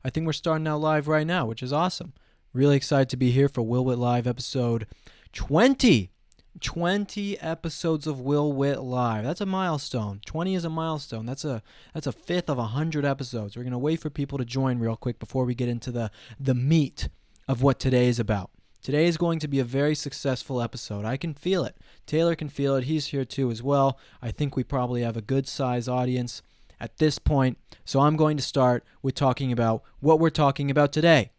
I think we're starting out live right now, which is awesome. Really excited to be here for Will Witt Live episode 20. 20 episodes of Will Witt Live. That's a milestone. 20 is a milestone. That's a fifth of 100 episodes. We're going to wait for people to join real quick before we get into the meat of what today is about. Today is going to be a very successful episode. I can feel it. Taylor can feel it. He's here too as well. I think we probably have a good size audience at this point. So I'm going to start with talking about what we're talking about today.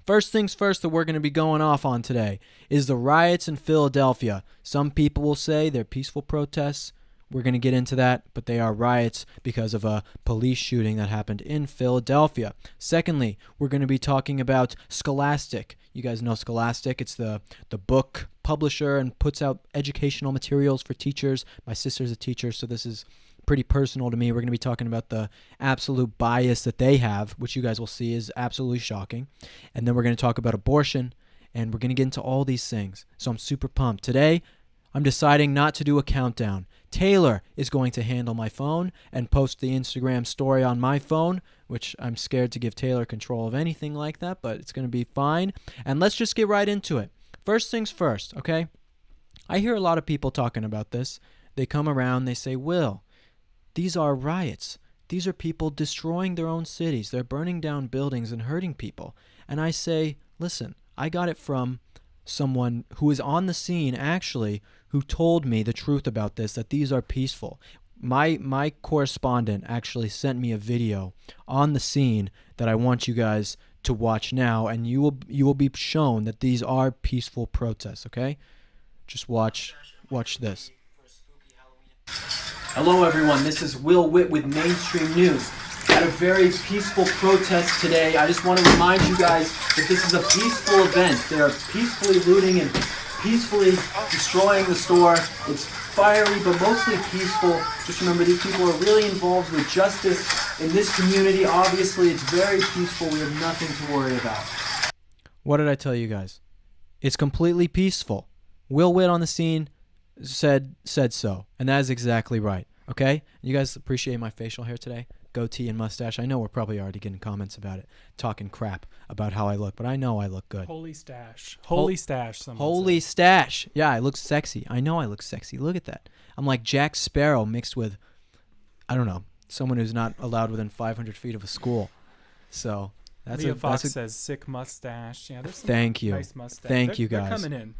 First things first that we're going to be going off on today is the riots in Philadelphia. Some people will say they're peaceful protests. We're going to get into that, but they are riots because of a police shooting that happened in Philadelphia. Secondly, we're going to be talking about Scholastic. You guys know Scholastic. It's the book publisher and puts out educational materials for teachers. My sister's a teacher, so this is pretty personal to me. We're going to be talking about the absolute bias that they have, which you guys will see is absolutely shocking. And then we're going to talk about abortion, and we're going to get into all these things. So I'm super pumped. Today, I'm deciding not to do a countdown. Taylor is going to handle my phone and post the Instagram story on my phone, which I'm scared to give Taylor control of anything like that, but it's going to be fine. And let's just get right into it. First things first, okay? I hear a lot of people talking about this. They come around, they say, Will, these are riots. These are people destroying their own cities. They're burning down buildings and hurting people. And I say, listen, I got it from someone who is on the scene, actually, who told me the truth about this, that these are peaceful. My correspondent actually sent me a video on the scene that I want you guys to watch now, and you will be shown that these are peaceful protests, okay? Just watch this. Hello everyone, this is Will Witt with Mainstream News. At a very peaceful protest today. I just want to remind you guys that this is a peaceful event. They're peacefully looting and peacefully destroying the store. It's fiery but mostly peaceful. Just remember, these people are really involved with justice in this community. Obviously, it's very peaceful. We have nothing to worry about. What did I tell you guys? It's completely peaceful. Will Witt on the scene said so, and that is exactly right. Okay? You guys appreciate my facial hair today? Goatee and mustache. I know we're probably already getting comments about it, talking crap about how I look, but I know I look good. Holy stash. Holy stash. Holy stash. Yeah, I look sexy. I know I look sexy. Look at that. I'm like Jack Sparrow mixed with, I don't know, someone who's not allowed within 500 feet of a school. So Leah Fox says sick mustache. Yeah, there's some Thank you. Nice mustache. Thank you guys.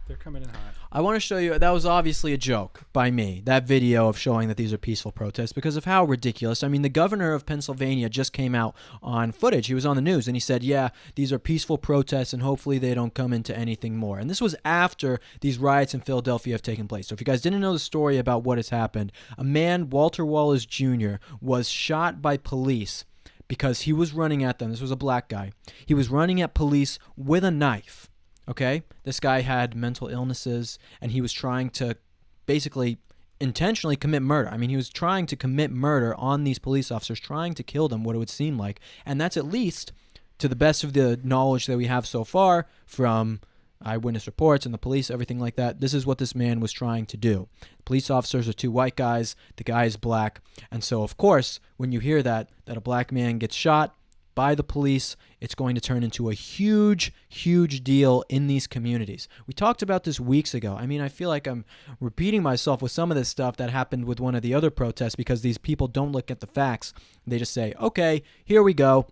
They're coming in hot. I want to show you, that was obviously a joke by me, that video of showing that these are peaceful protests, because of how ridiculous. I mean, the governor of Pennsylvania just came out on footage. He was on the news, and he said, yeah, these are peaceful protests, and hopefully they don't come into anything more. And this was after these riots in Philadelphia have taken place. So if you guys didn't know the story about what has happened, a man, Walter Wallace Jr., was shot by police because he was running at them. This was a black guy. He was running at police with a knife, okay? This guy had mental illnesses, and he was trying to basically intentionally commit murder. I mean, he was trying to commit murder on these police officers, trying to kill them, what it would seem like. And that's, at least to the best of the knowledge that we have so far from eyewitness reports and the police, everything like that, this is what this man was trying to do. Police officers are two white guys, the guy is black, and so of course, when you hear that a black man gets shot by the police, it's going to turn into a huge, huge deal in these communities. We talked about this weeks ago. I mean, I feel like I'm repeating myself with some of this stuff that happened with one of the other protests, because these people don't look at the facts. They just say, okay, here we go.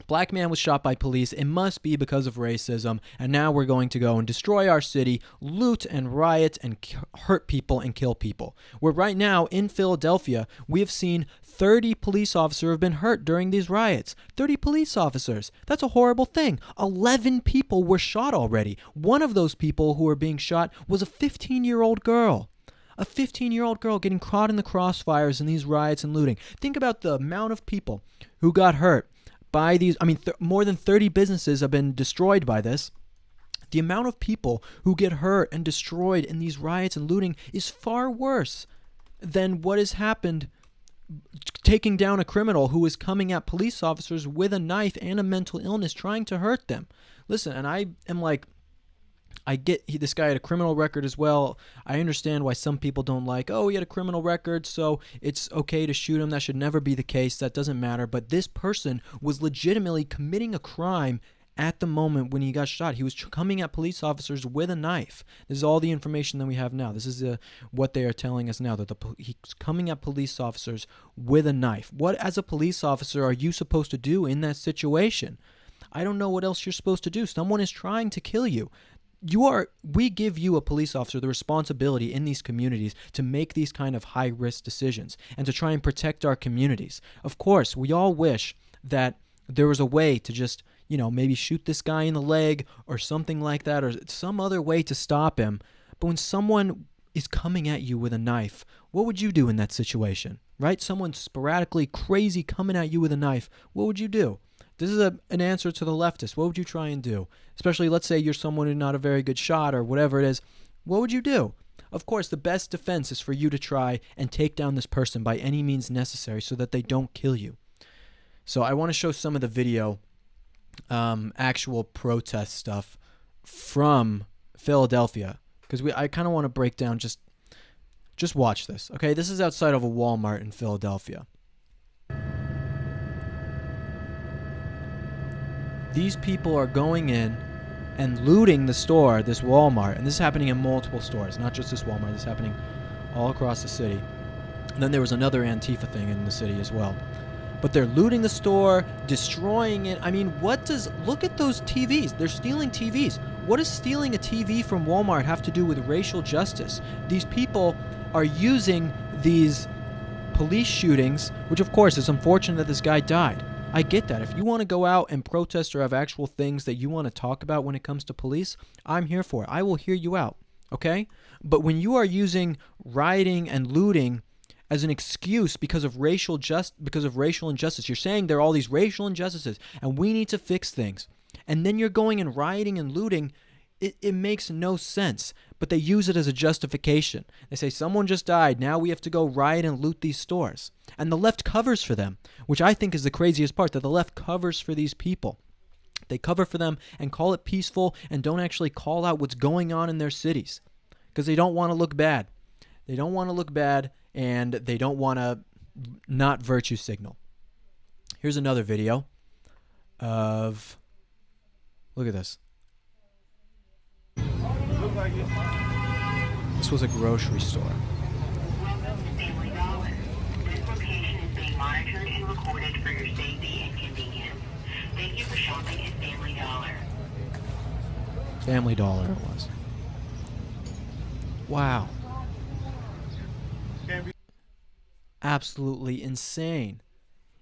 Black man was shot by police. It must be because of racism. And now we're going to go and destroy our city, loot and riot and hurt people and kill people. Where right now in Philadelphia, we have seen 30 police officers have been hurt during these riots. 30 police officers. That's a horrible thing. 11 people were shot already. One of those people who were being shot was a 15-year-old girl. A 15-year-old girl getting caught in the crossfires in these riots and looting. Think about the amount of people who got hurt by these. I mean, more than 30 businesses have been destroyed by this. The amount of people who get hurt and destroyed in these riots and looting is far worse than what has happened taking down a criminal who is coming at police officers with a knife and a mental illness trying to hurt them. Listen, and I am like, I get this guy had a criminal record as well. I understand why some people don't like, oh, he had a criminal record, so it's okay to shoot him. That should never be the case. That doesn't matter. But this person was legitimately committing a crime at the moment when he got shot. He was coming at police officers with a knife. This is all the information that we have now. This is what they are telling us now, that he's coming at police officers with a knife. What, as a police officer, are you supposed to do in that situation? I don't know what else you're supposed to do. Someone is trying to kill you. We give you, a police officer, the responsibility in these communities to make these kind of high-risk decisions and to try and protect our communities. Of course, we all wish that there was a way to just, maybe shoot this guy in the leg or something like that, or some other way to stop him. But when someone is coming at you with a knife, what would you do in that situation, right? Someone sporadically crazy coming at you with a knife, what would you do? This is an answer to the leftist. What would you try and do? Especially, let's say you're someone who's not a very good shot or whatever it is. What would you do? Of course, the best defense is for you to try and take down this person by any means necessary so that they don't kill you. So I want to show some of the video, actual protest stuff from Philadelphia, because I kind of want to break down, just watch this. Okay, this is outside of a Walmart in Philadelphia. These people are going in and looting the store, this Walmart. And this is happening in multiple stores, not just this Walmart. This is happening all across the city. And then there was another Antifa thing in the city as well. But they're looting the store, destroying it. I mean, look at those TVs. They're stealing TVs. What does stealing a TV from Walmart have to do with racial justice? These people are using these police shootings, which of course is unfortunate that this guy died. I get that. If you want to go out and protest or have actual things that you want to talk about when it comes to police, I'm here for it. I will hear you out, okay? But when you are using rioting and looting as an excuse because of racial injustice, you're saying there are all these racial injustices and we need to fix things, and then you're going and rioting and looting, it makes no sense. But they use it as a justification. They say someone just died, now we have to go riot and loot these stores. And the left covers for them, which I think is the craziest part, that the left covers for these people. They cover for them and call it peaceful and don't actually call out what's going on in their cities because they don't want to look bad. They don't want to look bad, and they don't want to not virtue signal. Here's another video of, look at this. This was a grocery store. Welcome to Family Dollar. This location is being monitored and recorded for your safety and convenience. Thank you for shopping at Family Dollar. Family Dollar it was. Wow. Absolutely insane.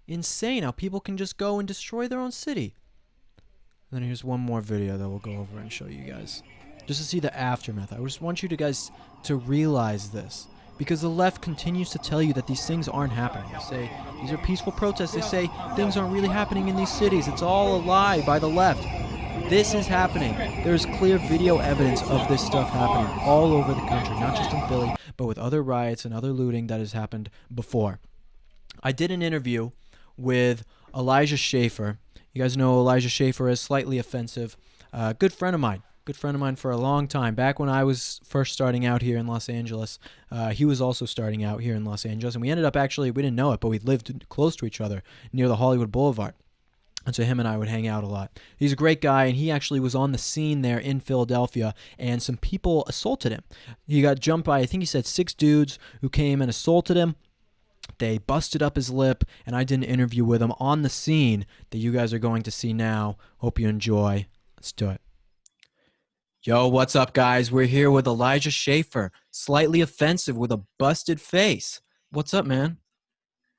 Insane how people can just go and destroy their own city. And then here's one more video that we'll go over and show you guys, just to see the aftermath. I just want you guys to realize this, because the left continues to tell you that these things aren't happening. They say these are peaceful protests. They say things aren't really happening in these cities. It's all a lie by the left. This is happening. There's clear video evidence of this stuff happening all over the country, not just in Philly, but with other riots and other looting that has happened before. I did an interview with Elijah Schafer. You guys know Elijah Schafer as Slightly Offensive. Good friend of mine for a long time. Back when I was first starting out here in Los Angeles, he was also starting out here in Los Angeles. And we ended up we didn't know it, but we lived close to each other near the Hollywood Boulevard. And so him and I would hang out a lot. He's a great guy, and he actually was on the scene there in Philadelphia, and some people assaulted him. He got jumped by, I think he said 6 dudes who came and assaulted him. They busted up his lip, and I did an interview with him on the scene that you guys are going to see now. Hope you enjoy. Let's do it. Yo, what's up, guys? We're here with Elijah Schafer, Slightly Offensive with a busted face. What's up, man?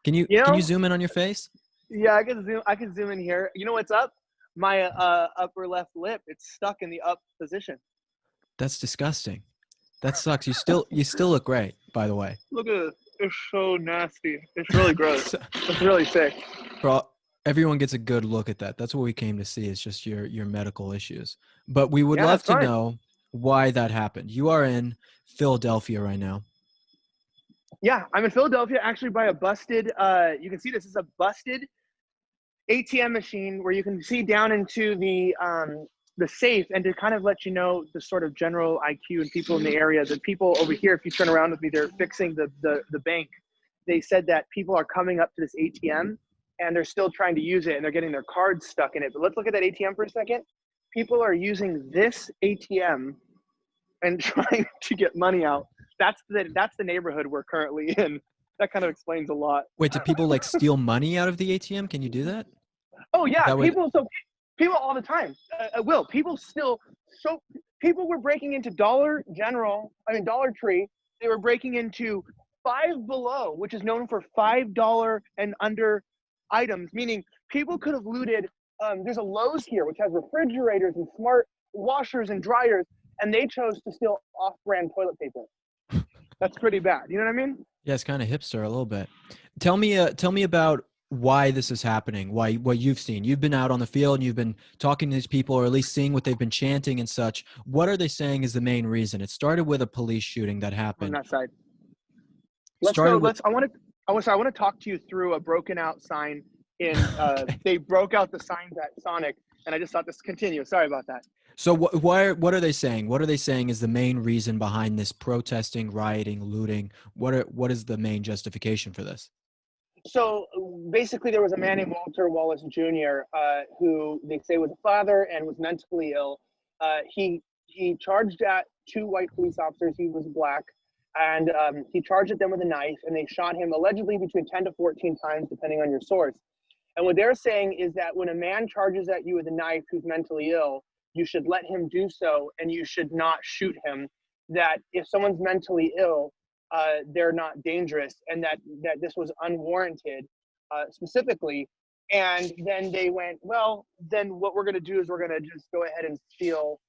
Can you zoom in on your face? Yeah, I can zoom in here. You know what's up? My upper left lip, it's stuck in the up position. That's disgusting. That sucks. You still look great, by the way. Look at it. It's so nasty. It's really gross. It's really sick. Bro, everyone gets a good look at that. That's what we came to see. It's just your medical issues. But we would love to know why that happened. You are in Philadelphia right now. Yeah, I'm in Philadelphia actually by a busted, you can see this is a busted ATM machine where you can see down into the the safe, and to kind of let you know the sort of general IQ and people in the area. The people over here, if you turn around with me, they're fixing the bank. They said that people are coming up to this ATM and they're still trying to use it and they're getting their cards stuck in it. But let's look at that ATM for a second. People are using this ATM and trying to get money out. That's the neighborhood we're currently in. That kind of explains a lot. Wait, do people like steal money out of the ATM? Can you do that? Oh yeah, That would- people all the time. People were breaking into Dollar Tree. They were breaking into Five Below, which is known for $5 and under items, meaning people could have looted. There's a Lowe's here, which has refrigerators and smart washers and dryers, and they chose to steal off-brand toilet paper. That's pretty bad. You know what I mean? Yeah, it's kind of hipster a little bit. Tell me about why this is happening. Why, what you've seen. You've been out on the field and you've been talking to these people, or at least seeing what they've been chanting and such. What are they saying is the main reason? It started with a police shooting that On happened. that side. I want to talk to you through a broken out sign in. They broke out the signs at Sonic, and I just thought this continue. Sorry about that. So what are they saying? What are they saying is the main reason behind this protesting, rioting, looting? What is the main justification for this? So basically, there was a man named Wallace Jr. Who they say was a father and was mentally ill. He charged at two white police officers. He was black, and he charged at them with a knife, and they shot him allegedly between 10 to 14 times, depending on your source. And what they're saying is that when a man charges at you with a knife who's mentally ill, you should let him do so, and you should not shoot him. That if someone's mentally ill, they're not dangerous, and that this was unwarranted, specifically. And then they went, well, then what we're going to do is we're going to just go ahead and steal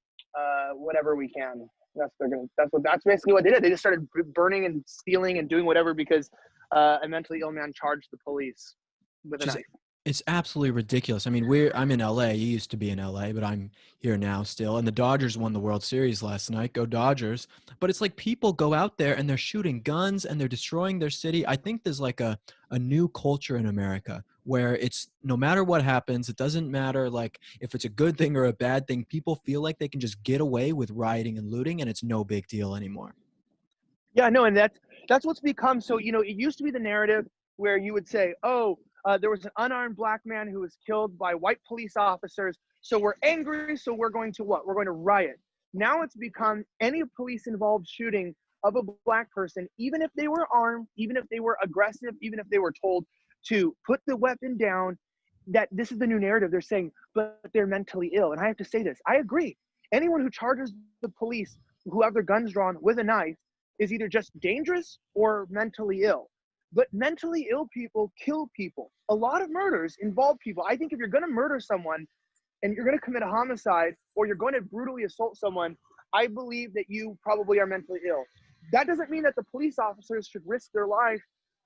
whatever we can. That's basically what they did. They just started burning and stealing and doing whatever because a mentally ill man charged the police with a knife. It's absolutely ridiculous. I mean, I'm in LA. You used to be in LA, but I'm here now still. And the Dodgers won the World Series last night. Go Dodgers. But it's like people go out there and they're shooting guns and they're destroying their city. I think there's like a new culture in America where it's no matter what happens, it doesn't matter like if it's a good thing or a bad thing. People feel like they can just get away with rioting and looting and it's no big deal anymore. Yeah, no, and that's what's become. So, it used to be the narrative where you would say, there was an unarmed black man who was killed by white police officers. So we're angry. So we're going to what? We're going to riot. Now it's become any police involved shooting of a black person, even if they were armed, even if they were aggressive, even if they were told to put the weapon down, that this is the new narrative. They're saying, but they're mentally ill. And I have to say this. I agree. Anyone who charges the police who have their guns drawn with a knife is either just dangerous or mentally ill. But mentally ill people kill people. A lot of murders involve people. I think if you're going to murder someone and you're going to commit a homicide or you're going to brutally assault someone, I believe that you probably are mentally ill. That doesn't mean that the police officers should risk their life.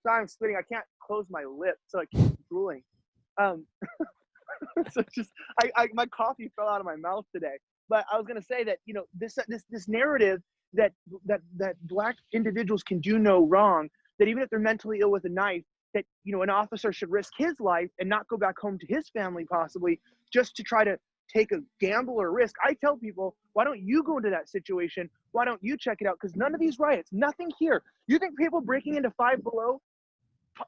Sorry, I'm spitting. I can't close my lip, so I keep drooling. So just my coffee fell out of my mouth today. But I was going to say that this narrative that black individuals can do no wrong, that even if they're mentally ill with a knife, that an officer should risk his life and not go back home to his family possibly just to try to take a gamble or risk. I tell people, why don't you go into that situation? Why don't you check it out? Because none of these riots, nothing here. You think people breaking into Five Below,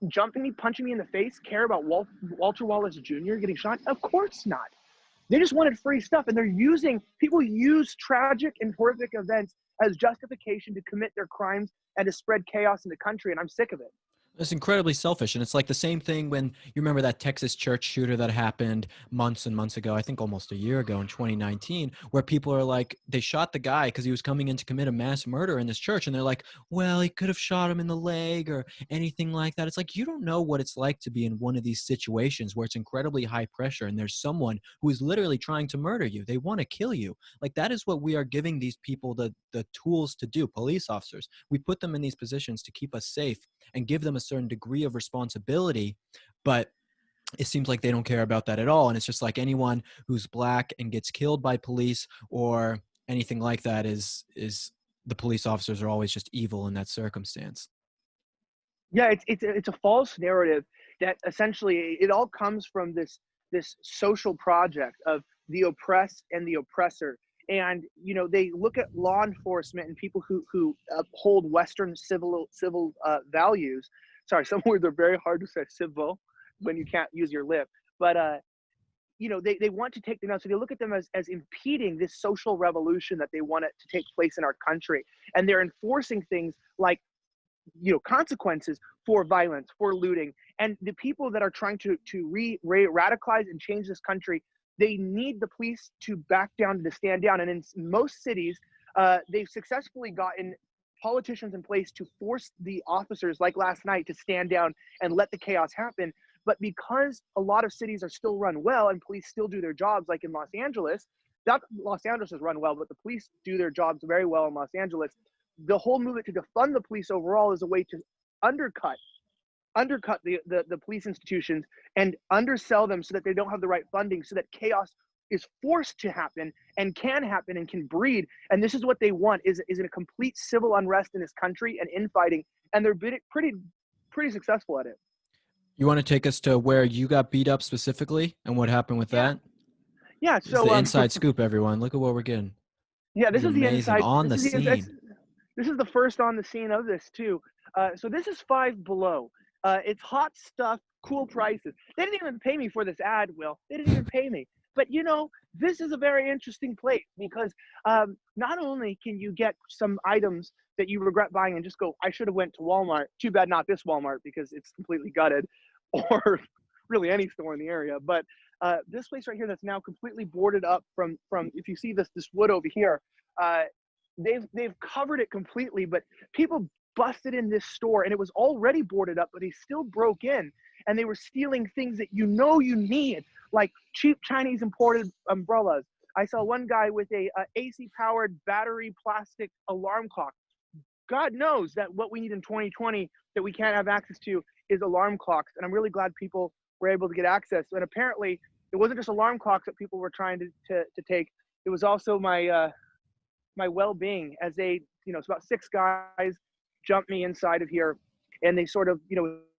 jumping me, punching me in the face, care about Walter Wallace Jr. getting shot? Of course not. They just wanted free stuff, and people use tragic and horrific events as justification to commit their crimes and to spread chaos in the country, and I'm sick of it. It's incredibly selfish. And it's like the same thing when you remember that Texas church shooter that happened months and months ago, I think almost a year ago in 2019, where people are like, they shot the guy because he was coming in to commit a mass murder in this church. And they're like, well, he could have shot him in the leg or anything like that. It's like, you don't know what it's like to be in one of these situations where it's incredibly high pressure and there's someone who is literally trying to murder you. They want to kill you. Like that is what we are giving these people the tools to do, police officers. We put them in these positions to keep us safe and give them a certain degree of responsibility, but it seems like they don't care about that at all. And it's just like anyone who's black and gets killed by police or anything like that is the police officers are always just evil in that circumstance. Yeah, it's a false narrative that essentially it all comes from this this social project of the oppressed and the oppressor. And they look at law enforcement and people who uphold Western civil values. Sorry, some words are very hard to say, civil, when you can't use your lip. But they want to take them out. So they look at them as impeding this social revolution that they want it to take place in our country. And they're enforcing things like consequences for violence, for looting. And the people that are trying to radicalize and change this country, they need the police to back down, to stand down. And in most cities, they've successfully gotten politicians in place to force the officers, like last night, to stand down and let the chaos happen. But because a lot of cities are still run well and police still do their jobs, like in Los Angeles, not Los Angeles is run well, but the police do their jobs very well in Los Angeles. The whole movement to defund the police overall is a way to undercut the police institutions and undersell them so that they don't have the right funding, so that chaos is forced to happen and can breed. And this is what they want, is a complete civil unrest in this country and infighting. And they're pretty successful at it. You want to take us to where you got beat up specifically and what happened with that? Yeah. So the inside scoop, everyone. Look at what we're getting. Yeah, this is the inside on the scene. This is the first on the scene of this too. So this is Five Below. It's hot stuff, cool prices. They didn't even pay me for this ad, Will. They didn't even pay me. But this is a very interesting place because not only can you get some items that you regret buying and just go, I should have went to Walmart. Too bad not this Walmart because it's completely gutted, or really any store in the area. But this place right here that's now completely boarded up from if you see this wood over here, they've covered it completely, but people busted in this store and it was already boarded up, but they still broke in and they were stealing things that you need, like cheap Chinese imported umbrellas. I saw one guy with a AC powered battery plastic alarm clock. God knows that what we need in 2020 that we can't have access to is alarm clocks. And I'm really glad people were able to get access. And apparently it wasn't just alarm clocks that people were trying to take. It was also my well-being, as it's about 6 guys jumped me inside of here, and they sort of,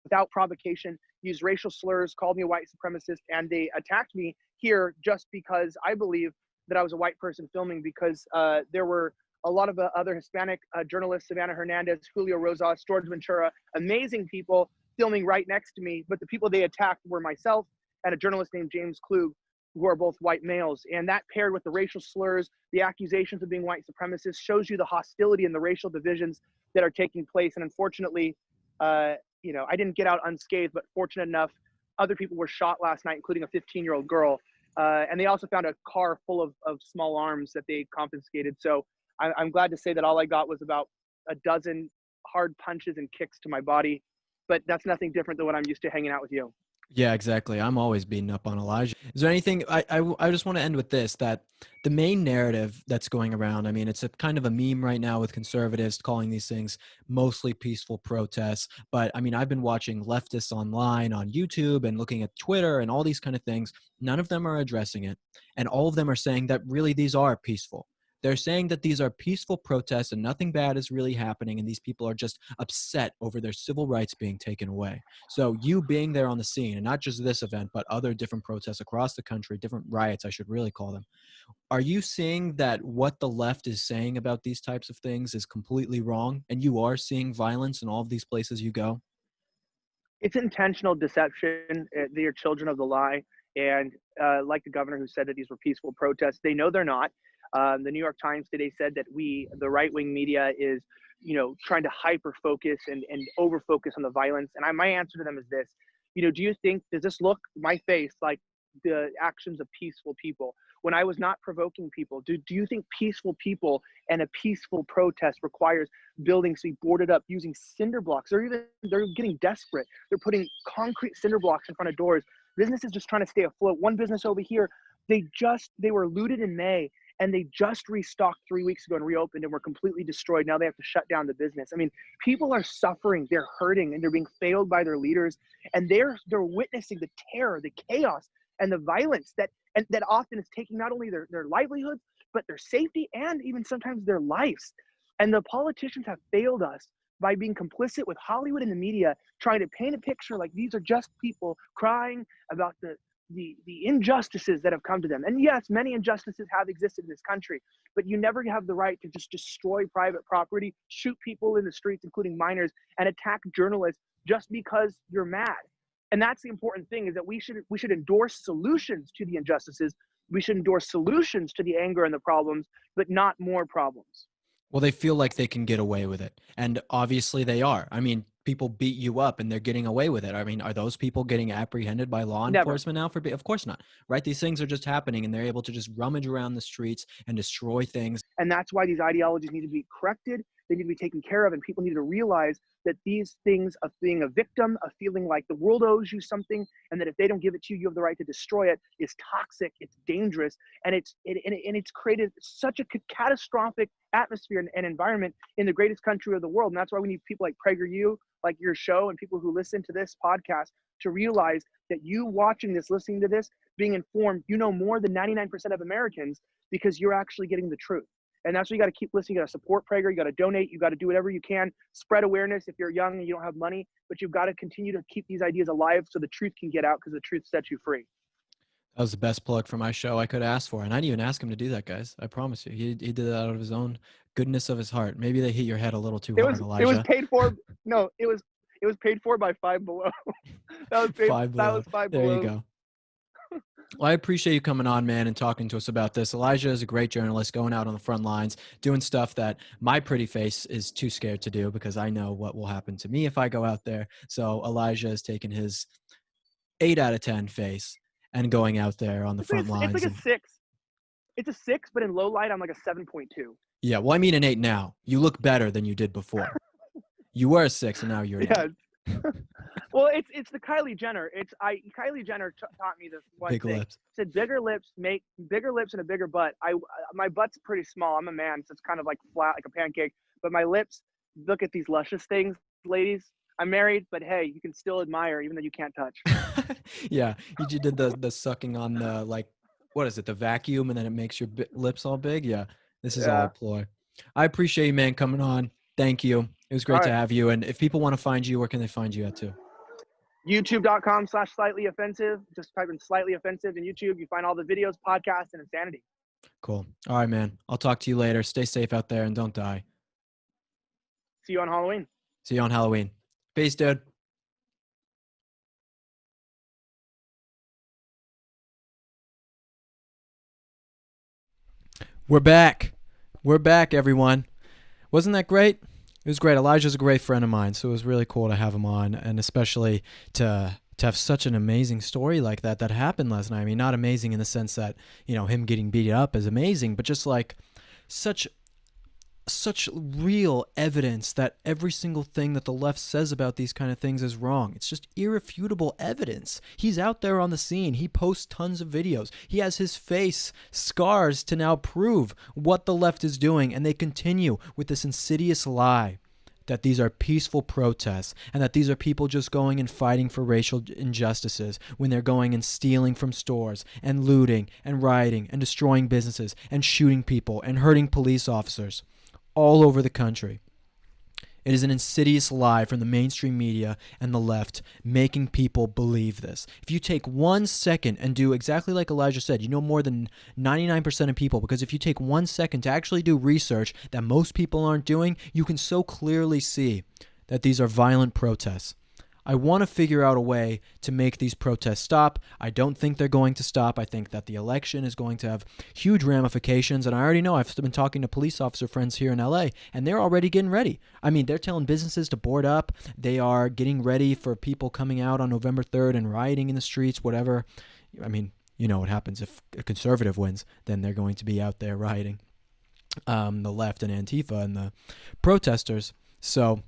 without provocation, used racial slurs, called me a white supremacist, and they attacked me here just because I believe that I was a white person filming, because there were a lot of other Hispanic journalists, Savannah Hernandez, Julio Rosas, George Ventura, amazing people filming right next to me, but the people they attacked were myself and a journalist named James Klug, who are both white males. And that, paired with the racial slurs, the accusations of being white supremacists, shows you the hostility and the racial divisions that are taking place. And unfortunately, I didn't get out unscathed, but fortunate enough, other people were shot last night, including a 15-year-old girl. And they also found a car full of small arms that they confiscated. So I'm glad to say that all I got was about a dozen hard punches and kicks to my body, but that's nothing different than what I'm used to hanging out with you. Yeah, exactly. I'm always beating up on Elijah. Is there anything, I just want to end with this, that the main narrative that's going around, I mean, it's a kind of a meme right now with conservatives calling these things mostly peaceful protests. But I mean, I've been watching leftists online on YouTube and looking at Twitter and all these kind of things. None of them are addressing it. And all of them are saying that really these are peaceful. They're saying that these are peaceful protests and nothing bad is really happening, and these people are just upset over their civil rights being taken away. So you being there on the scene, and not just this event, but other different protests across the country, different riots, I should really call them, are you seeing that what the left is saying about these types of things is completely wrong, and you are seeing violence in all of these places you go? It's intentional deception. They are children of the lie. And like the governor who said that these were peaceful protests, they know they're not. The New York Times today said that the right-wing media is, trying to hyper-focus and over-focus on the violence. And my answer to them is this, does this look, my face, like the actions of peaceful people? When I was not provoking people, do you think peaceful people and a peaceful protest requires buildings to be boarded up using cinder blocks? They're getting desperate. They're putting concrete cinder blocks in front of doors. Businesses just trying to stay afloat. One business over here, they were looted in May, and they just restocked 3 weeks ago and reopened and were completely destroyed. Now they have to shut down the business. I mean, people are suffering, they're hurting, and they're being failed by their leaders. And they're witnessing the terror, the chaos, and the violence that often is taking not only their livelihoods, but their safety and even sometimes their lives. And the politicians have failed us by being complicit with Hollywood and the media, trying to paint a picture like these are just people crying about the the injustices that have come to them. And yes, many injustices have existed in this country, but you never have the right to just destroy private property, shoot people in the streets, including minors, and attack journalists just because you're mad. And that's the important thing, is that we should endorse solutions to the injustices. We should endorse solutions to the anger and the problems, but not more problems. Well, they feel like they can get away with it. And obviously they are. I mean, people beat you up and they're getting away with it. I mean, are those people getting apprehended by law Never. enforcement now? Of course not, right? These things are just happening and they're able to just rummage around the streets and destroy things. And that's why these ideologies need to be corrected. They need to be taken care of. And people need to realize that these things of being a victim, of feeling like the world owes you something, and that if they don't give it to you, you have the right to destroy it, is toxic, it's dangerous, and it's created such a catastrophic atmosphere and environment in the greatest country of the world. And that's why we need people like PragerU, like your show, and people who listen to this podcast to realize that you watching this, listening to this, being informed, you know more than 99% of Americans, because you're actually getting the truth. And that's why you got to keep listening. You got to support Prager. You got to donate. You got to do whatever you can. Spread awareness if you're young and you don't have money. But you've got to continue to keep these ideas alive so the truth can get out, because the truth sets you free. That was the best plug for my show I could ask for. And I didn't even ask him to do that, guys. I promise you. He did that out of his own goodness of his heart. Maybe they hit your head a little too hard, Elijah. It was paid for. No, it was paid for by Five Below. That was paid. Five Below. That was Five There Below. you go. Well, I appreciate you coming on, man, and talking to us about this. Elijah is a great journalist, going out on the front lines, doing stuff that my pretty face is too scared to do, because I know what will happen to me if I go out there. So Elijah has taken his 8 out of 10 face and going out there on the front lines. It's like a 6. It's a 6, but in low light, I'm like a 7.2. Yeah, well, I mean an 8 now. You look better than you did before. You were a 6, and now you're an 8. Yeah. Well, it's the Kylie Jenner. Kylie Jenner taught me this one Big thing. lips. Said bigger lips make bigger lips and a bigger butt. My butt's pretty small. I'm a man, so it's kind of like flat, like a pancake. But my lips, look at these luscious things, ladies. I'm married, but hey, you can still admire even though you can't touch. Yeah, you did the sucking on the, like, what is it, the vacuum, and then it makes your lips all big. Yeah, this is all a ploy. I appreciate you, man, coming on. Thank you. It was great to have you. And if people want to find you, where can they find you at too? YouTube.com/Slightly Offensive. Just type in Slightly Offensive in YouTube. You find all the videos, podcasts, and insanity. Cool. All right, man. I'll talk to you later. Stay safe out there and don't die. See you on Halloween. See you on Halloween. Peace, dude. We're back. We're back, everyone. Wasn't that great? It was great. Elijah's a great friend of mine, so it was really cool to have him on, and especially to have such an amazing story like that happened last night. I mean, not amazing in the sense that, him getting beat up is amazing, but just like such real evidence that every single thing that the left says about these kind of things is wrong. It's just irrefutable evidence. He's out there on the scene. He posts tons of videos. He has his face scars to now prove what the left is doing, and they continue with this insidious lie that these are peaceful protests and that these are people just going and fighting for racial injustices, when they're going and stealing from stores and looting and rioting and destroying businesses and shooting people and hurting police officers all over the country. It is an insidious lie from the mainstream media and the left, making people believe this. If you take 1 second and do exactly like Elijah said, you know more than 99% of people, because if you take 1 second to actually do research that most people aren't doing, you can so clearly see that these are violent protests. I want to figure out a way to make these protests stop. I don't think they're going to stop. I think that the election is going to have huge ramifications, and I already know. I've been talking to police officer friends here in LA, and they're already getting ready. I mean, they're telling businesses to board up. They are getting ready for people coming out on November 3rd and rioting in the streets, whatever. I mean, you know what happens if a conservative wins, then they're going to be out there rioting. The left and Antifa and the protesters. So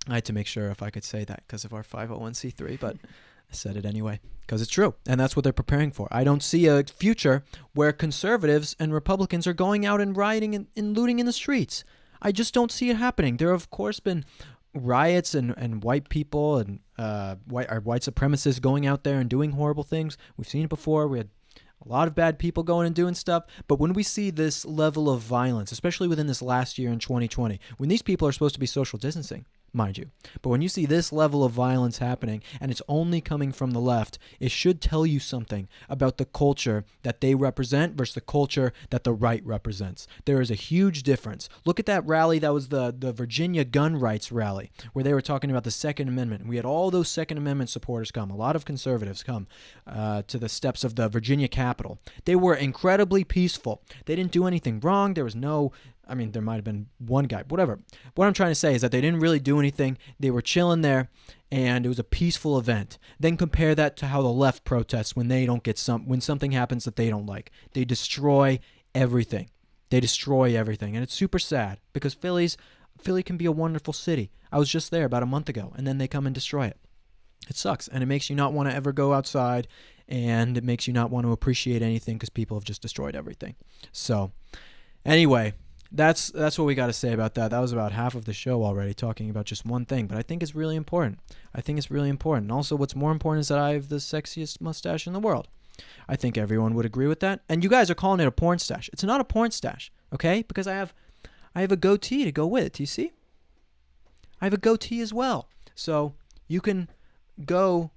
I had to make sure if I could say that because of our 501c3, but I said it anyway because it's true, and that's what they're preparing for. I don't see a future where conservatives and Republicans are going out and rioting and looting in the streets. I just don't see it happening. There have, of course, been riots and white people and white supremacists going out there and doing horrible things. We've seen it before. We had a lot of bad people going and doing stuff. But when we see this level of violence, especially within this last year in 2020, when these people are supposed to be social distancing, mind you. But when you see this level of violence happening, and it's only coming from the left, it should tell you something about the culture that they represent versus the culture that the right represents. There is a huge difference. Look at that rally that was the Virginia gun rights rally, where they were talking about the Second Amendment. We had all those Second Amendment supporters come, a lot of conservatives come to the steps of the Virginia Capitol. They were incredibly peaceful. They didn't do anything wrong. There was no, I mean, there might have been one guy, whatever. What I'm trying to say is that they didn't really do anything. They were chilling there, and it was a peaceful event. Then compare that to how the left protests when they don't get when something happens that they don't like. They destroy everything. They destroy everything, and it's super sad because Philly can be a wonderful city. I was just there about a month ago, and then they come and destroy it. It sucks, and it makes you not want to ever go outside, and it makes you not want to appreciate anything because people have just destroyed everything. So, anyway, that's what we got to say about that. That was about half of the show already, talking about just one thing, but I think it's really important. And also, what's more important is that I have the sexiest mustache in the world. I think everyone would agree with that. And you guys are calling it a porn stash. It's not a porn stash, okay? Because I have a goatee to go with it. Do you see? I have a goatee as well. So you can go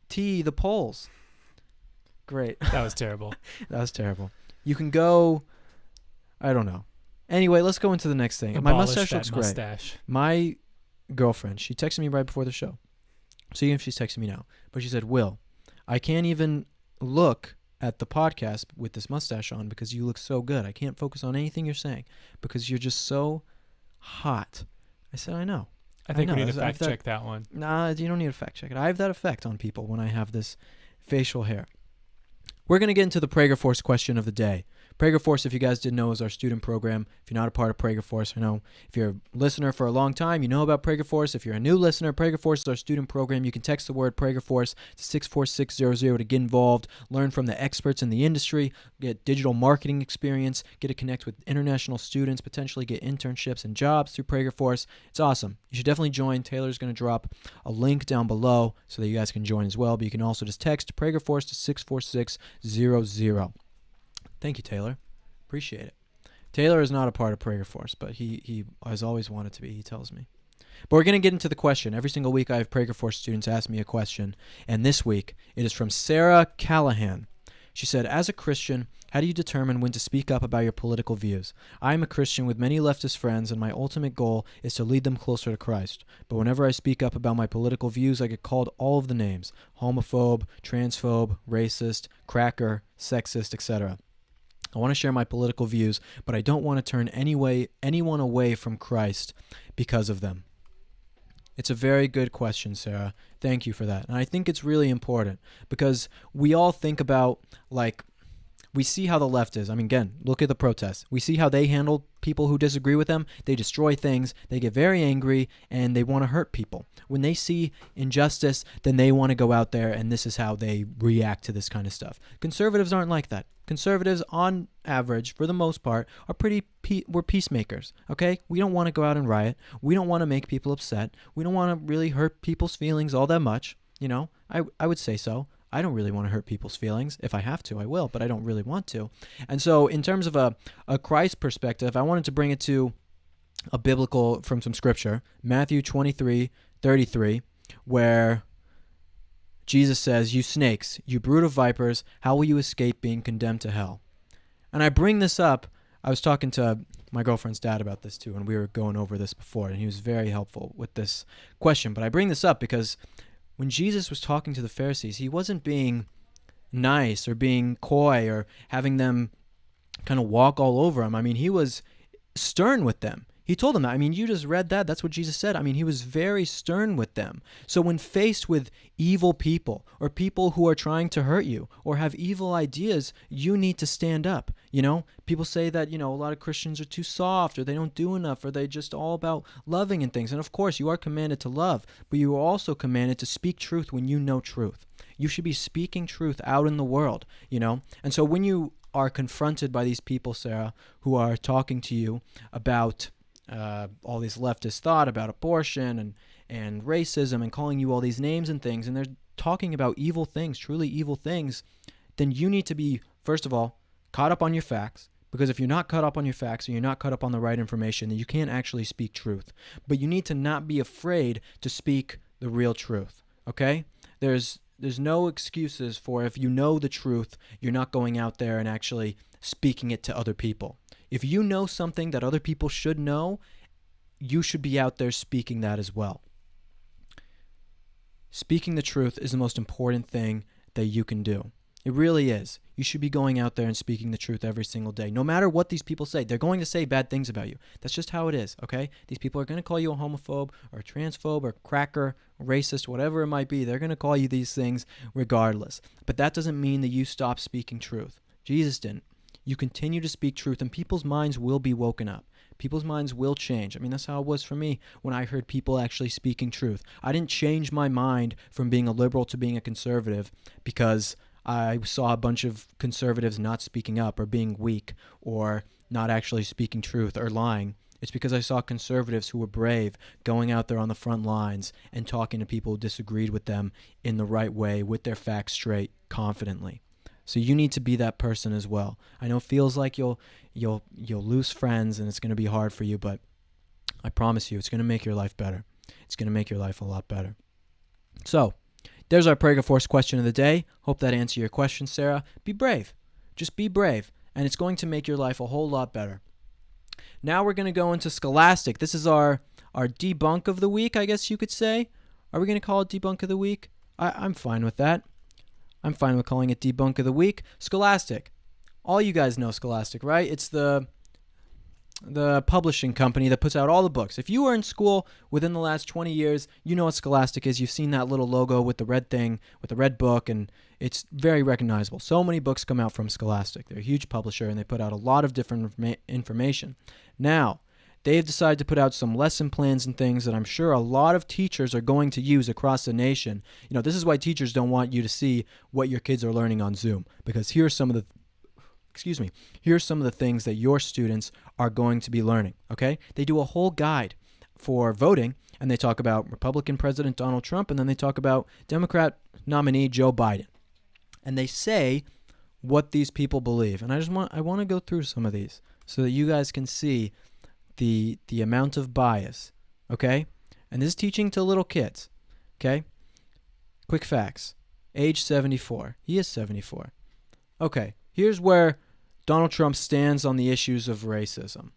tee the polls. Great. That was terrible. That was terrible. You can go, I don't know. Anyway, let's go into the next thing. My Abolish mustache that looks mustache. great. My girlfriend, she texted me right before the show. See if she's texting me now. But she said, Will, I can't even look at the podcast with this mustache on because you look so good. I can't focus on anything you're saying because you're just so hot. I said, I know. I think we know. need to fact check that one. Nah, you don't need to fact check it. I have that effect on people when I have this facial hair. We're going to get into the Pragerforce question of the day. Pragerforce, if you guys didn't know, is our student program. If you're not a part of Pragerforce, I know if you're a listener for a long time, you know about Pragerforce. If you're a new listener, Pragerforce is our student program. You can text the word Pragerforce to 64600 to get involved, learn from the experts in the industry, get digital marketing experience, get to connect with international students, potentially get internships and jobs through Pragerforce. It's awesome. You should definitely join. Taylor's going to drop a link down below so that you guys can join as well. But you can also just text Pragerforce to 64600. Thank you, Taylor. Appreciate it. Taylor is not a part of Pragerforce, but he has always wanted to be, he tells me. But we're going to get into the question. Every single week I have Pragerforce students ask me a question, and this week it is from Sarah Callahan. She said, as a Christian, how do you determine when to speak up about your political views? I am a Christian with many leftist friends, and my ultimate goal is to lead them closer to Christ. But whenever I speak up about my political views, I get called all of the names: homophobe, transphobe, racist, cracker, sexist, etc. I want to share my political views, but I don't want to turn anyone away from Christ because of them. It's a very good question, Sarah. Thank you for that. And I think it's really important because we all think about, like, we see how the left is. I mean, again, look at the protests. We see how they handle people who disagree with them. They destroy things. They get very angry, and they want to hurt people. When they see injustice, then they want to go out there, and this is how they react to this kind of stuff. Conservatives aren't like that. Conservatives, on average, for the most part, are we're peacemakers, okay? We don't want to go out and riot. We don't want to make people upset. We don't want to really hurt people's feelings all that much, you know? I would say so. I don't really want to hurt people's feelings. If I have to, I will, but I don't really want to. And so in terms of a Christ perspective, I wanted to bring it to a biblical, from some scripture, Matthew 23:33, where Jesus says, you snakes, you brood of vipers, how will you escape being condemned to hell? And I bring this up. I was talking to my girlfriend's dad about this too, and we were going over this before, and he was very helpful with this question. But I bring this up because when Jesus was talking to the Pharisees, he wasn't being nice or being coy or having them kind of walk all over him. I mean, he was stern with them. He told them that. I mean, you just read that. That's what Jesus said. I mean, he was very stern with them. So when faced with evil people or people who are trying to hurt you or have evil ideas, you need to stand up. You know, people say that, you know, a lot of Christians are too soft or they don't do enough or they just all about loving and things. And of course, you are commanded to love, but you are also commanded to speak truth when you know truth. You should be speaking truth out in the world, you know. And so when you are confronted by these people, Sarah, who are talking to you about all these leftist thought about abortion and racism and calling you all these names and things, and they're talking about evil things, truly evil things, then you need to be, first of all, caught up on your facts, Because if you're not caught up on your facts or you're not caught up on the right information, then you can't actually speak truth. But you need to not be afraid to speak the real truth, okay? There's no excuses for if you know the truth, you're not going out there and actually speaking it to other people. If you know something that other people should know, you should be out there speaking that as well. Speaking the truth is the most important thing that you can do. It really is. You should be going out there and speaking the truth every single day. No matter what these people say, they're going to say bad things about you. That's just how it is, okay? These people are going to call you a homophobe or a transphobe or cracker, racist, whatever it might be. They're going to call you these things regardless. But that doesn't mean that you stop speaking truth. Jesus didn't. You continue to speak truth, and people's minds will be woken up. People's minds will change. I mean, that's how it was for me when I heard people actually speaking truth. I didn't change my mind from being a liberal to being a conservative because I saw a bunch of conservatives not speaking up or being weak or not actually speaking truth or lying. It's because I saw conservatives who were brave going out there on the front lines and talking to people who disagreed with them in the right way with their facts straight, confidently. So you need to be that person as well. I know it feels like you'll lose friends and it's going to be hard for you, but I promise you it's going to make your life better. It's going to make your life a lot better. So, there's our Pragerforce question of the day. Hope that answered your question, Sarah. Be brave. Just be brave, and it's going to make your life a whole lot better. Now we're going to go into Scholastic. This is our debunk of the week, I guess you could say. Are we going to call it debunk of the week? I'm fine with that. I'm fine with calling it debunk of the week. Scholastic. All you guys know Scholastic, right? It's the publishing company that puts out all the books. If you were in school within the last 20 years, you know what Scholastic is. You've seen that little logo with the red thing, with the red book, and it's very recognizable. So many books come out from Scholastic. They're a huge publisher, and they put out a lot of different information. Now, they've decided to put out some lesson plans and things that I'm sure a lot of teachers are going to use across the nation. You know, this is why teachers don't want you to see what your kids are learning on Zoom, because here's some of the things that your students are going to be learning, okay? They do a whole guide for voting, and they talk about Republican President Donald Trump, and then they talk about Democrat nominee Joe Biden. And they say what these people believe. And I want to go through some of these so that you guys can see the amount of bias, okay? And this is teaching to little kids, okay? Quick facts. Age 74. He is 74. Okay, here's where Donald Trump stands on the issues of racism.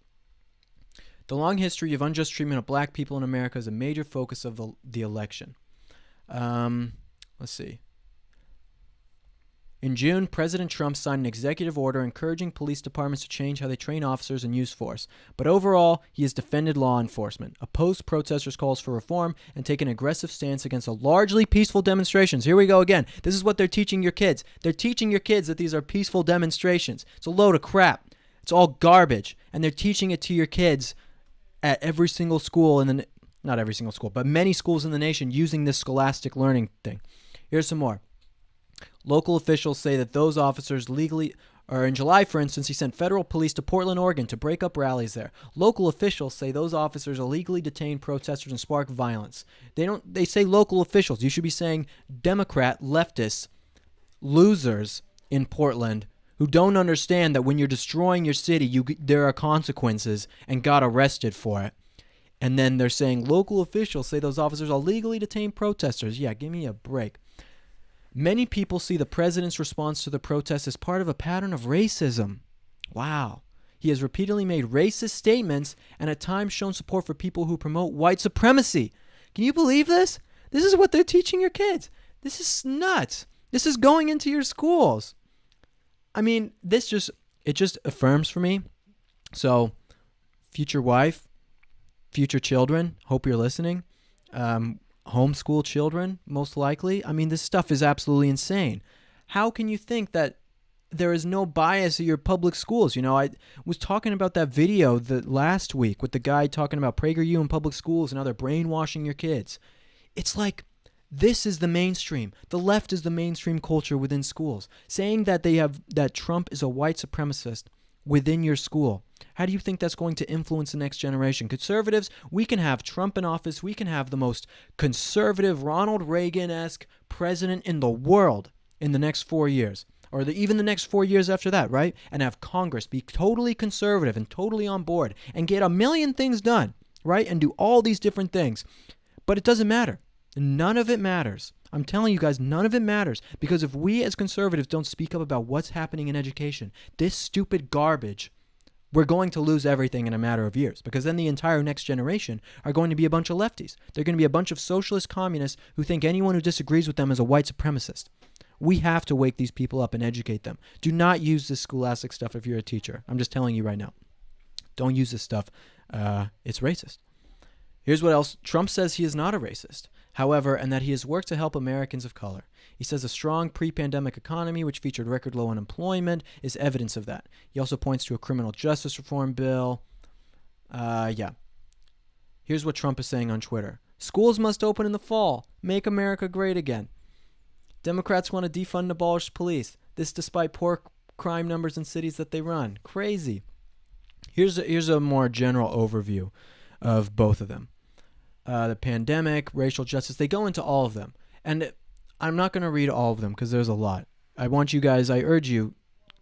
The long history of unjust treatment of black people in America is a major focus of the election. Let's see. In June, President Trump signed an executive order encouraging police departments to change how they train officers and use force. But overall, he has defended law enforcement, opposed protesters' calls for reform, and taken an aggressive stance against largely peaceful demonstrations. Here we go again. This is what they're teaching your kids. They're teaching your kids that these are peaceful demonstrations. It's a load of crap. It's all garbage. And they're teaching it to your kids at every single school, not every single school, but many schools in the nation using this scholastic learning thing. Here's some more. Local officials say that those officers in July, for instance, he sent federal police to Portland, Oregon to break up rallies there. Local officials say those officers illegally detained protesters and sparked violence. They say local officials. You should be saying Democrat, leftists, losers in Portland who don't understand that when you're destroying your city, there are consequences and got arrested for it. And then they're saying local officials say those officers illegally detained protesters. Yeah, give me a break. Many people see the president's response to the protests as part of a pattern of racism. Wow. He has repeatedly made racist statements and at times shown support for people who promote white supremacy. Can you believe this? This is what they're teaching your kids. This is nuts. This is going into your schools. I mean, it just affirms for me. So, future wife, future children, hope you're listening. Homeschool children, most likely. I mean, this stuff is absolutely insane. How can you think that there is no bias at your public schools? You know, I was talking about that video last week with the guy talking about PragerU in public schools and how they're brainwashing your kids. It's like, this is the mainstream. The left is the mainstream culture within schools. Saying that that Trump is a white supremacist within your school. How do you think that's going to influence the next generation? Conservatives, we can have Trump in office. We can have the most conservative Ronald Reagan-esque president in the world in the next 4 years. or even the next 4 years after that, right? And have Congress be totally conservative and totally on board and get a million things done, right? And do all these different things. But it doesn't matter. None of it matters. I'm telling you guys, none of it matters. Because if we as conservatives don't speak up about what's happening in education, this stupid garbage, we're going to lose everything in a matter of years. Because then the entire next generation are going to be a bunch of lefties. They're going to be a bunch of socialist communists who think anyone who disagrees with them is a white supremacist. We have to wake these people up and educate them. Do not use this scholastic stuff if you're a teacher. I'm just telling you right now. Don't use this stuff. It's racist. Here's what else. Trump says he is not a racist, however, and that he has worked to help Americans of color. He says a strong pre-pandemic economy, which featured record low unemployment, is evidence of that. He also points to a criminal justice reform bill. Yeah. Here's what Trump is saying on Twitter. Schools must open in the fall. Make America great again. Democrats want to defund and abolish police. This despite poor crime numbers in cities that they run. Crazy. Here's a more general overview of both of them. The pandemic, racial justice, they go into all of them. And I'm not going to read all of them because there's a lot. I urge you,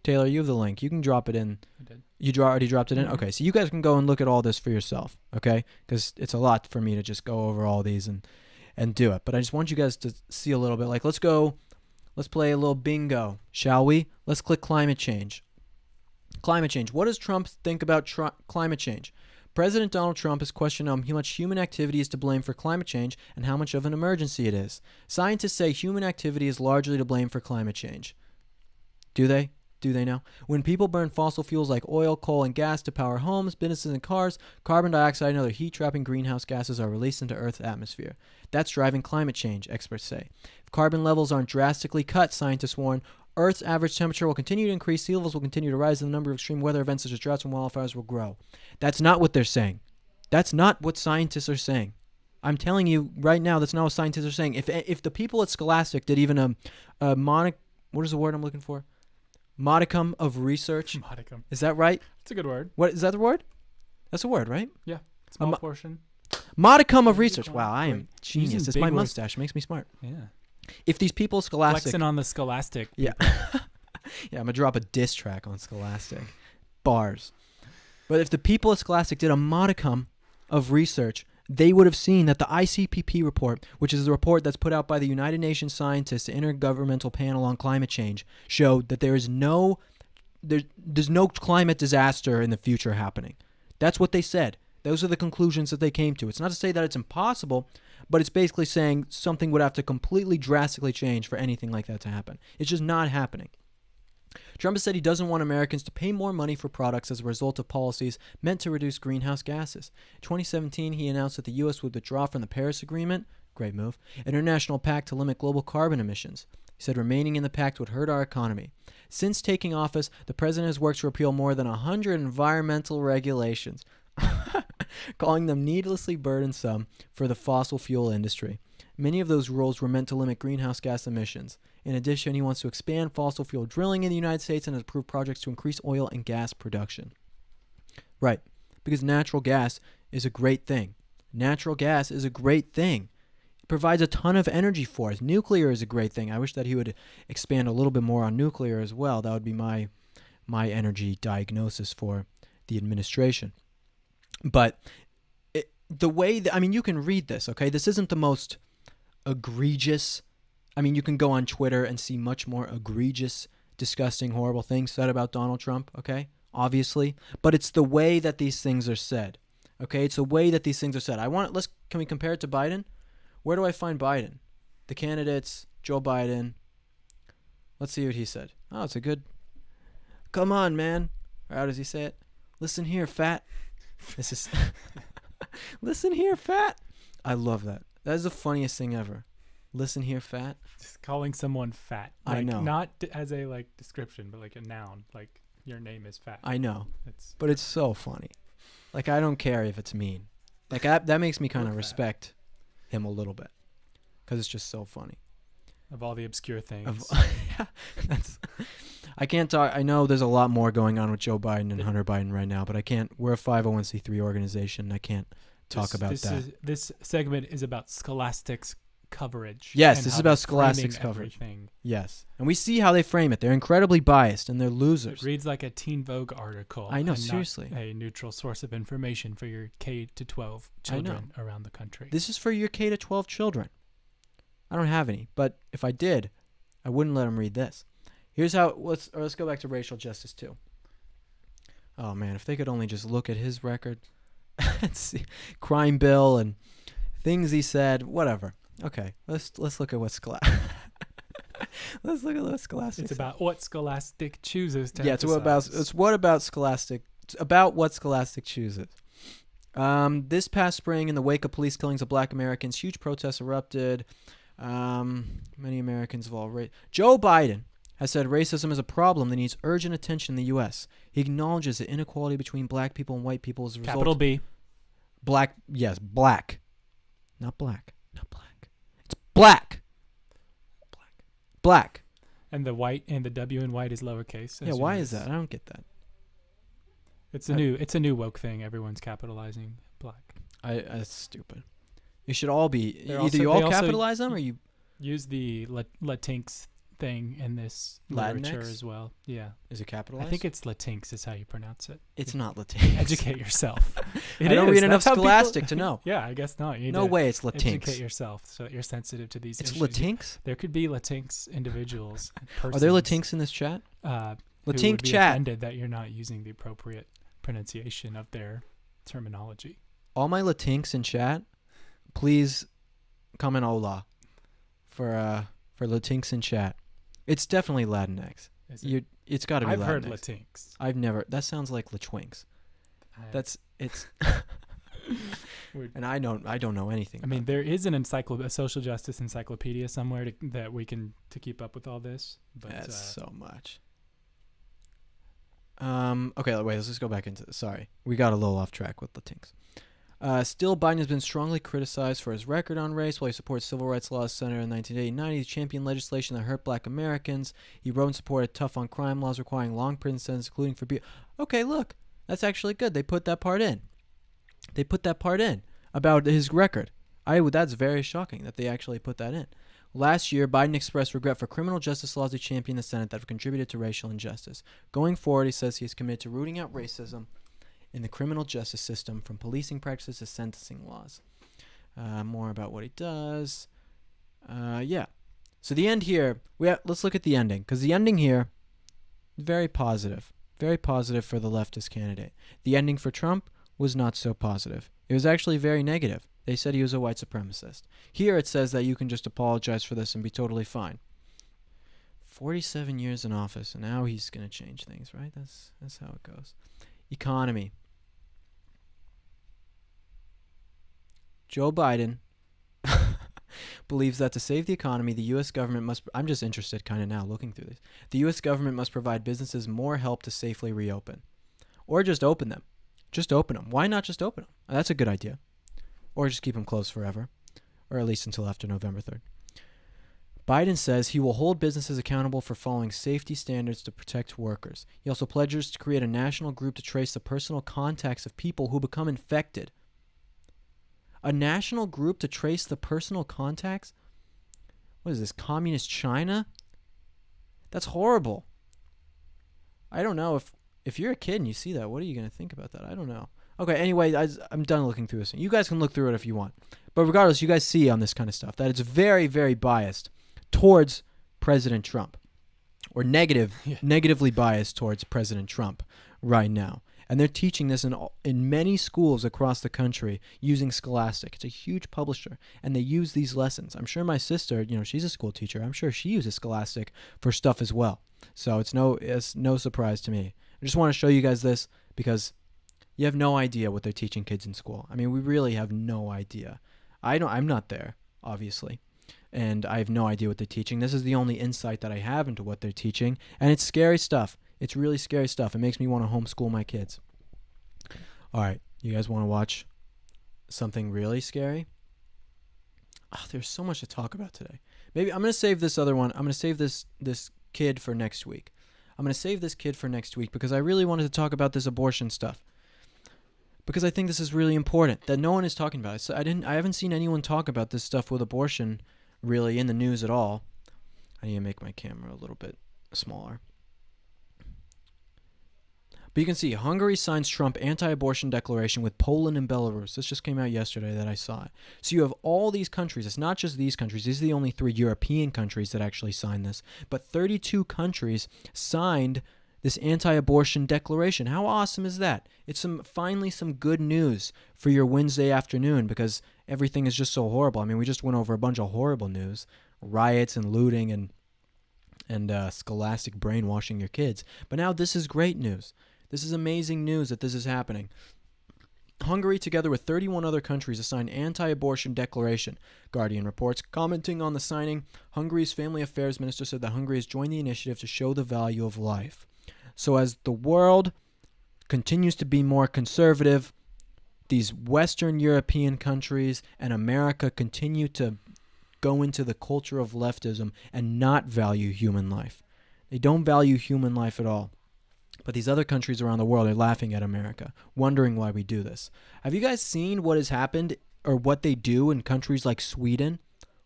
Taylor, you have the link. You can drop it in. I did. You already dropped it in? Mm-hmm. Okay, so you guys can go and look at all this for yourself, okay? Because it's a lot for me to just go over all these and do it. But I just want you guys to see a little bit. Like, let's play a little bingo, shall we? Let's click climate change. Climate change. What does Trump think about climate change? President Donald Trump has questioned how much human activity is to blame for climate change and how much of an emergency it is. Scientists say human activity is largely to blame for climate change. Do they? Do they now? When people burn fossil fuels like oil, coal, and gas to power homes, businesses, and cars, carbon dioxide and other heat-trapping greenhouse gases are released into Earth's atmosphere. That's driving climate change, experts say. If carbon levels aren't drastically cut, scientists warn, Earth's average temperature will continue to increase, sea levels will continue to rise, and the number of extreme weather events such as droughts and wildfires will grow. That's not what they're saying. That's not what scientists are saying. I'm telling you right now, that's not what scientists are saying. If the people at Scholastic did even what is the word I'm looking for? Modicum of research. Modicum. Is that right? That's a good word. What is that the word? That's a word, right? Yeah. Small portion. Modicum of research. Wow, I am genius. Using It's big my words. mustache. Makes me smart. Yeah. If these people at Scholastic... Flexing on the Scholastic. Yeah. Yeah, I'm going to drop a diss track on Scholastic. Bars. But if the people at Scholastic did a modicum of research, they would have seen that the ICPP report, which is the report that's put out by the United Nations Scientists Intergovernmental Panel on Climate Change, showed that there's no climate disaster in the future happening. That's what they said. Those are the conclusions that they came to. It's not to say that it's impossible, but it's basically saying something would have to completely drastically change for anything like that to happen. It's just not happening. Trump has said he doesn't want Americans to pay more money for products as a result of policies meant to reduce greenhouse gases. In 2017, he announced that the U.S. would withdraw from the Paris Agreement, great move, an international pact to limit global carbon emissions. He said remaining in the pact would hurt our economy. Since taking office, the president has worked to repeal more than 100 environmental regulations, calling them needlessly burdensome for the fossil fuel industry. Many of those rules were meant to limit greenhouse gas emissions. In addition, he wants to expand fossil fuel drilling in the United States and has approved projects to increase oil and gas production. Right, because natural gas is a great thing. Natural gas is a great thing. It provides a ton of energy for us. Nuclear is a great thing. I wish that he would expand a little bit more on nuclear as well. That would be my energy diagnosis for the administration. But the way that, you can read this, okay? This isn't the most egregious. You can go on Twitter and see much more let's disgusting, horrible things said about Donald Trump, okay? Obviously. But it's the way that these things are said, okay? It's the way that these things are said. Can we compare it to Biden? Where do I find Biden? The candidates, Joe Biden. Let's see what he said. Oh, it's a good, come on, man. Or how does he say it? Listen here, fat. This is, listen here, fat. I love that. That is the funniest thing ever. Listen here, fat. Just calling someone fat. I know. Not as a description, but like a noun. Like your name is fat. I know. But it's so funny. Like, I don't care if it's mean. Like, that makes me kind of respect him a little bit. Because it's just so funny. Of all the obscure things. I can't talk. I know there's a lot more going on with Joe Biden and Hunter Biden right now, but I can't. We're a 501c3 organization. I can't talk about that. This segment is about Scholastic's coverage. Yes, and this is how about they're Scholastic's framing coverage. everything. Yes. And we see how they frame it. They're incredibly biased and they're losers. It reads like a Teen Vogue article. I know, and not seriously. a neutral source of information for your K to 12 children around the country. This is for your K to 12 children. I don't have any, but if I did, I wouldn't let them read this. Here's how. Let's go back to racial justice too. Oh man, if they could only just look at his record, and see crime bill and things he said, whatever. Okay, let's look at what let's look at what Scholastic. It's said. about what Scholastic chooses to. Yeah, it's what about Scholastic. It's about what Scholastic chooses. This past spring, in the wake of police killings of Black Americans, huge protests erupted. Many Americans of all race. Joe Biden has said racism is a problem that needs urgent attention in the U.S. He acknowledges the inequality between black people and white people as a result. Capital B. Black, yes, black. Not black. Not black. It's black. Black. And the white and the W in white is lowercase. Yeah, as you why is notice. that? I don't get that. It's a new woke thing. Everyone's capitalizing black. That's stupid. You should all be. They're Either also- you they all also capitalize them or you. Use the Latinx thing in this literature Latinx? as well. Yeah. Is it I capitalized? think it's Latinx is how you pronounce it. It's not Latinx. Educate yourself. I don't read enough That's how people- Scholastic to know. Yeah, I guess not. You need No to way it's Educate Latinx. yourself so that you're sensitive to these It's issues. Latinx? There could be Latinx individuals. Are there persons, Latinx in this chat? who Latink would be chat. offended that you're not using the appropriate pronunciation of their terminology. All my Latinx in chat, please comment hola for Latinx in chat. It's definitely Latinx. Is it? It's got to be I've Latinx. heard Latinx. I've never. That sounds like Latwinks. It's. Weird. And I don't know anything. I mean, there is a social justice encyclopedia somewhere that we can to keep up with all this. But That's so much. Okay, wait, let's just go back into this. Sorry. We got a little off track with Latinx. Still, Biden has been strongly criticized for his record on race. While he supports civil rights laws centered in 1980-90, he championed legislation that hurt black Americans. He wrote and supported tough on crime laws requiring long prison sentences, including for Okay, look. That's actually good. They put that part in. About his record. That's very shocking that they actually put that in. Last year, Biden expressed regret for criminal justice laws he championed in the Senate that have contributed to racial injustice. Going forward, he says he is committed to rooting out racism in the criminal justice system, from policing practices to sentencing laws. More about what he does. Yeah. So the end here, let's look at the ending, because the ending here, very positive. Very positive for the leftist candidate. The ending for Trump was not so positive. It was actually very negative. They said he was a white supremacist. Here it says that you can just apologize for this and be totally fine. 47 years in office, and now he's going to change things, right? That's how it goes. Economy. Joe Biden believes that to save the economy, the U.S. government must... I'm just interested kind of now looking through this. The U.S. government must provide businesses more help to safely reopen. Or just open them. Just open them. Why not just open them? That's a good idea. Or just keep them closed forever. Or at least until after November 3rd. Biden says he will hold businesses accountable for following safety standards to protect workers. He also pledges to create a national group to trace the personal contacts of people who become infected. A national group to trace the personal contacts? What is this, communist China? That's horrible. I don't know if you're a kid and you see that, what are you going to think about that? I don't know. Okay, anyway, I'm done looking through this. You guys can look through it if you want. But regardless, you guys see on this kind of stuff that it's very, very biased towards President Trump. Or negatively biased towards President Trump right now. And they're teaching this in many schools across the country using Scholastic. It's a huge publisher, and they use these lessons. I'm sure my sister, she's a school teacher. I'm sure she uses Scholastic for stuff as well. So it's no surprise to me. I just want to show you guys this because you have no idea what they're teaching kids in school. I mean, we really have no idea. I'm not there, obviously, and I have no idea what they're teaching. This is the only insight that I have into what they're teaching, and it's scary stuff. It's really scary stuff. It makes me want to homeschool my kids. All right, you guys want to watch something really scary? Oh, there's so much to talk about today. Maybe I'm going to save this other one. I'm going to save this kid for next week. Because I really wanted to talk about this abortion stuff. Because I think this is really important that no one is talking about it. So I haven't seen anyone talk about this stuff with abortion really in the news at all. I need to make my camera a little bit smaller. But you can see Hungary signs Trump anti-abortion declaration with Poland and Belarus. This just came out yesterday that I saw it. So you have all these countries. It's not just these countries. These are the only 3 European countries that actually signed this. But 32 countries signed this anti-abortion declaration. How awesome is that? It's finally some good news for your Wednesday afternoon, because everything is just so horrible. I mean, we just went over a bunch of horrible news, riots and looting and Scholastic brainwashing your kids. But now this is great news. This is amazing news that this is happening. Hungary, together with 31 other countries, has signed anti-abortion declaration, Guardian reports. Commenting on the signing, Hungary's Family Affairs Minister said that Hungary has joined the initiative to show the value of life. So as the world continues to be more conservative, these Western European countries and America continue to go into the culture of leftism and not value human life. They don't value human life at all. But these other countries around the world are laughing at America, wondering why we do this. Have you guys seen what has happened or what they do in countries like Sweden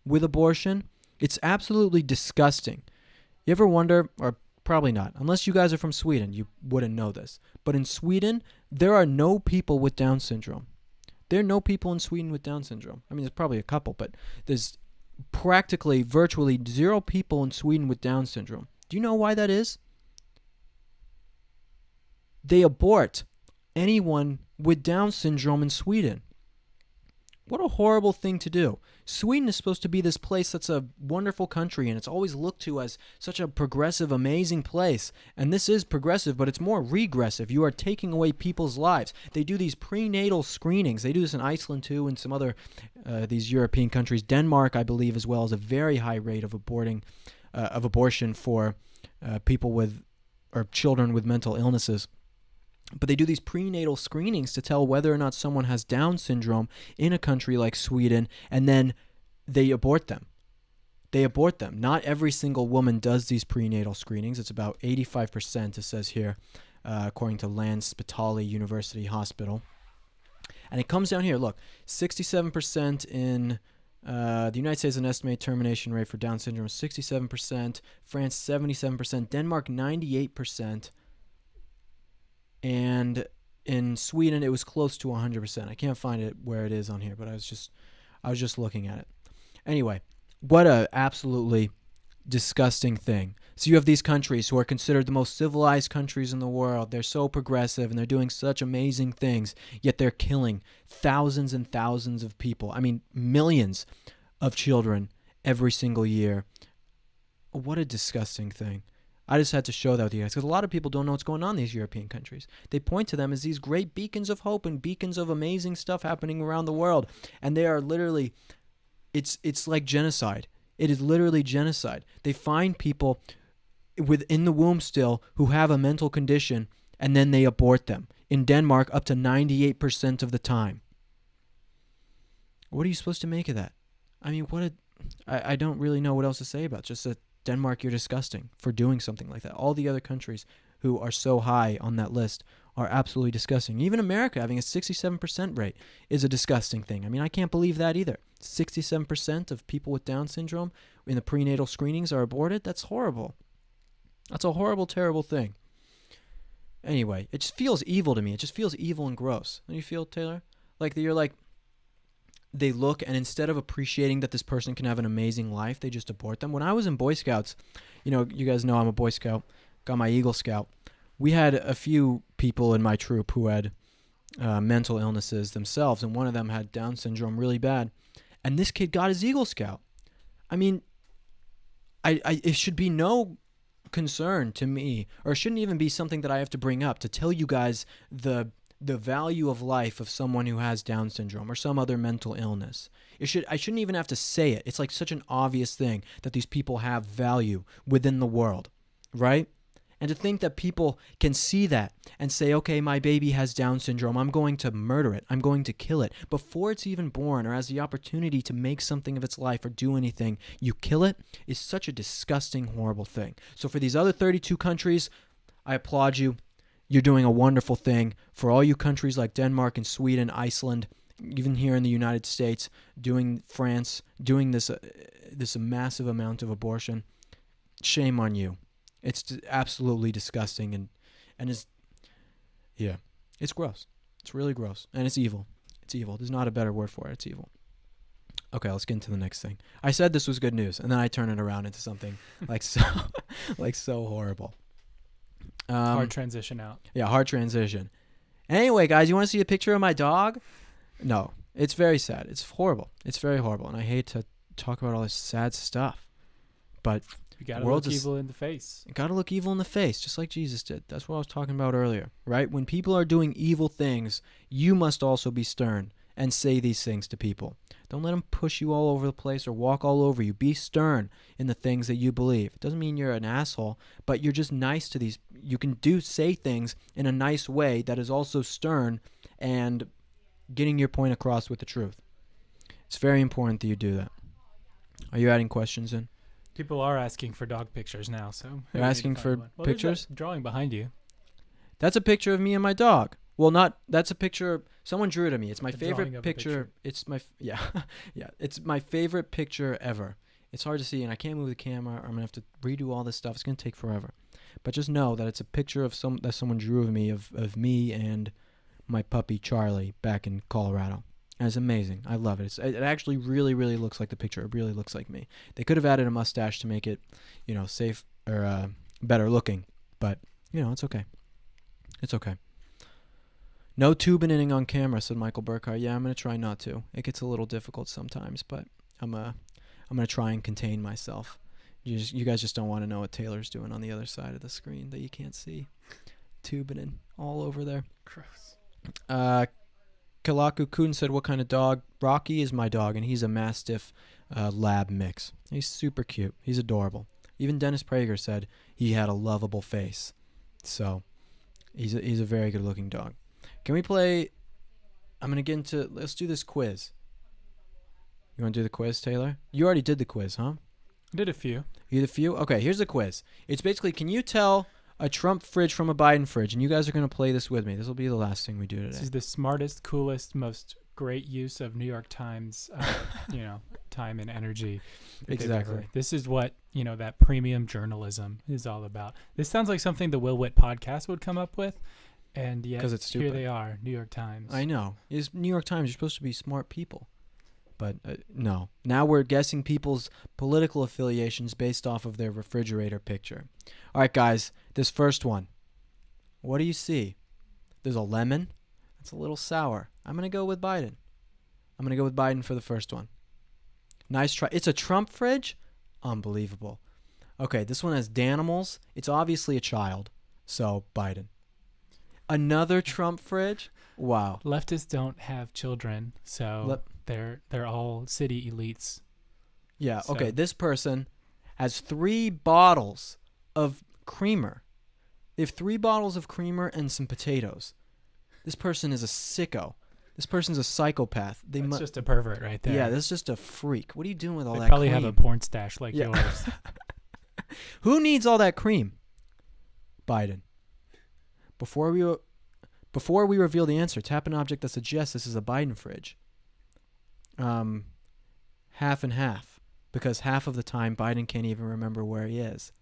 with abortion? It's absolutely disgusting. You ever wonder, or probably not, unless you guys are from Sweden, you wouldn't know this. But in Sweden, there are no people with Down syndrome. There are no people in Sweden with Down syndrome. I mean, there's probably a couple, but there's practically, virtually 0 people in Sweden with Down syndrome. Do you know why that is? They abort anyone with Down syndrome in Sweden. What a horrible thing to do. Sweden is supposed to be this place that's a wonderful country, and it's always looked to as such a progressive, amazing place. And this is progressive, but it's more regressive. You are taking away people's lives. They do these prenatal screenings. They do this in Iceland too, and some other these European countries. Denmark, I believe, as well, has a very high rate of abortion for people with or children with mental illnesses. But they do these prenatal screenings to tell whether or not someone has Down syndrome in a country like Sweden, and then they abort them. They abort them. Not every single woman does these prenatal screenings. It's about 85%, it says here, according to Landspitali University Hospital. And it comes down here. Look, 67% in the United States, an estimated termination rate for Down syndrome is 67%. France, 77%. Denmark, 98%. And in Sweden, it was close to 100%. I can't find it where it is on here, but I was just looking at it. Anyway, what a absolutely disgusting thing. So you have these countries who are considered the most civilized countries in the world. They're so progressive and they're doing such amazing things, yet they're killing thousands and thousands of people. I mean, millions of children every single year. What a disgusting thing. I just had to show that with you guys, because a lot of people don't know what's going on in these European countries. They point to them as these great beacons of hope and beacons of amazing stuff happening around the world. And they are literally, it's like genocide. It is literally genocide. They find people within the womb still who have a mental condition, and then they abort them. In Denmark, up to 98% of the time. What are you supposed to make of that? I mean, I don't really know what else to say about it. Just that Denmark, you're disgusting for doing something like that. All the other countries who are so high on that list are absolutely disgusting. Even America having a 67% rate is a disgusting thing. I mean, I can't believe that either. 67% of people with Down syndrome in the prenatal screenings are aborted. That's horrible. That's a horrible, terrible thing. Anyway, it just feels evil to me. It just feels evil and gross. Don't you feel, Taylor? Like you're like, they look, and instead of appreciating that this person can have an amazing life, they just abort them. When I was in Boy Scouts, you guys know I'm a Boy Scout, got my Eagle Scout. We had a few people in my troop who had mental illnesses themselves, and one of them had Down syndrome really bad. And this kid got his Eagle Scout. I mean, it should be no concern to me, or it shouldn't even be something that I have to bring up to tell you guys the value of life of someone who has Down syndrome or some other mental illness. I shouldn't even have to say it. It's like such an obvious thing that these people have value within the world, right? And to think that people can see that and say, okay, my baby has Down syndrome, I'm going to murder it, I'm going to kill it. Before it's even born or has the opportunity to make something of its life or do anything, you kill it, is such a disgusting, horrible thing. So for these other 32 countries, I applaud you. You're doing a wonderful thing. For all you countries like Denmark and Sweden, Iceland, even here in the United States, France, doing this this massive amount of abortion. Shame on you. It's absolutely disgusting and it's it's gross. It's really gross and it's evil. It's evil. There's not a better word for it. It's evil. Okay, let's get into the next thing. I said this was good news, and then I turn it around into something like so horrible. Hard transition out. Yeah, hard transition. Anyway, guys, you want to see a picture of my dog? No, it's very sad. It's horrible. It's very horrible, and I hate to talk about all this sad stuff, but You gotta look evil in the face. you gotta look evil in the face, just like Jesus did. That's what I was talking about earlier, right? When people are doing evil things, you must also be stern and say these things to people. Don't let them push you all over the place or walk all over you. Be stern in the things that you believe. It doesn't mean you're an asshole, but you're just nice to these. You can say things in a nice way that is also stern and getting your point across with the truth. It's very important that you do that. Are you adding questions in? People are asking for dog pictures now, so They're asking for pictures? There's that drawing behind you. That's a picture of me and my dog. Well, that's a picture. Someone drew it of me. It's my A drawing favorite of a picture. picture. It's my yeah. It's my favorite picture ever. It's hard to see, and I can't move the camera. Or I'm gonna have to redo all this stuff. It's gonna take forever. But just know that it's a picture of that someone drew of me of me and my puppy Charlie back in Colorado. And it's amazing. I love it. It actually really, really looks like the picture. It really looks like me. They could have added a mustache to make it, safe or better looking. But it's okay. It's okay. No tubing on camera, said Michael Burkhart. Yeah, I'm gonna try not to. It gets a little difficult sometimes, but I'm gonna try and contain myself. You guys just don't want to know what Taylor's doing on the other side of the screen that you can't see. Tubing all over there. Gross. Kalaku Kun said, what kind of dog? Rocky is my dog, and he's a Mastiff lab mix. He's super cute. He's adorable. Even Dennis Prager said he had a lovable face. So he's a very good looking dog. Can we play? Let's do this quiz. You want to do the quiz, Taylor? You already did the quiz, huh? I did a few. You did a few? Okay, here's the quiz. It's basically, can you tell a Trump fridge from a Biden fridge? And you guys are going to play this with me. This will be the last thing we do today. This is the smartest, coolest, most great use of New York Times, time and energy. Exactly. This is what, that premium journalism is all about. This sounds like something the Will Witt podcast would come up with. And yet, 'Cause it's stupid. here they are, New York Times. I know. It's New York Times. You're supposed to be smart people. But no. Now we're guessing people's political affiliations based off of their refrigerator picture. All right, guys. This first one. What do you see? There's a lemon. It's a little sour. I'm going to go with Biden. I'm going to go with Biden for the first one. Nice try. It's a Trump fridge? Unbelievable. Okay, this one has Danimals. It's obviously a child. So, Biden. Another Trump fridge? Wow. Leftists don't have children, so they're all city elites. Yeah, So- okay. This person has 3 bottles of creamer. They have 3 bottles of creamer and some potatoes. This person is a sicko. This person's a psychopath. That's just a pervert right there. Yeah, this is just a freak. What are you doing with all They that probably cream? have a porn stash like Yeah. yours. Who needs all that cream? Biden. Before we reveal the answer, tap an object that suggests this is a Biden fridge. Half and half. Because half of the time, Biden can't even remember where he is.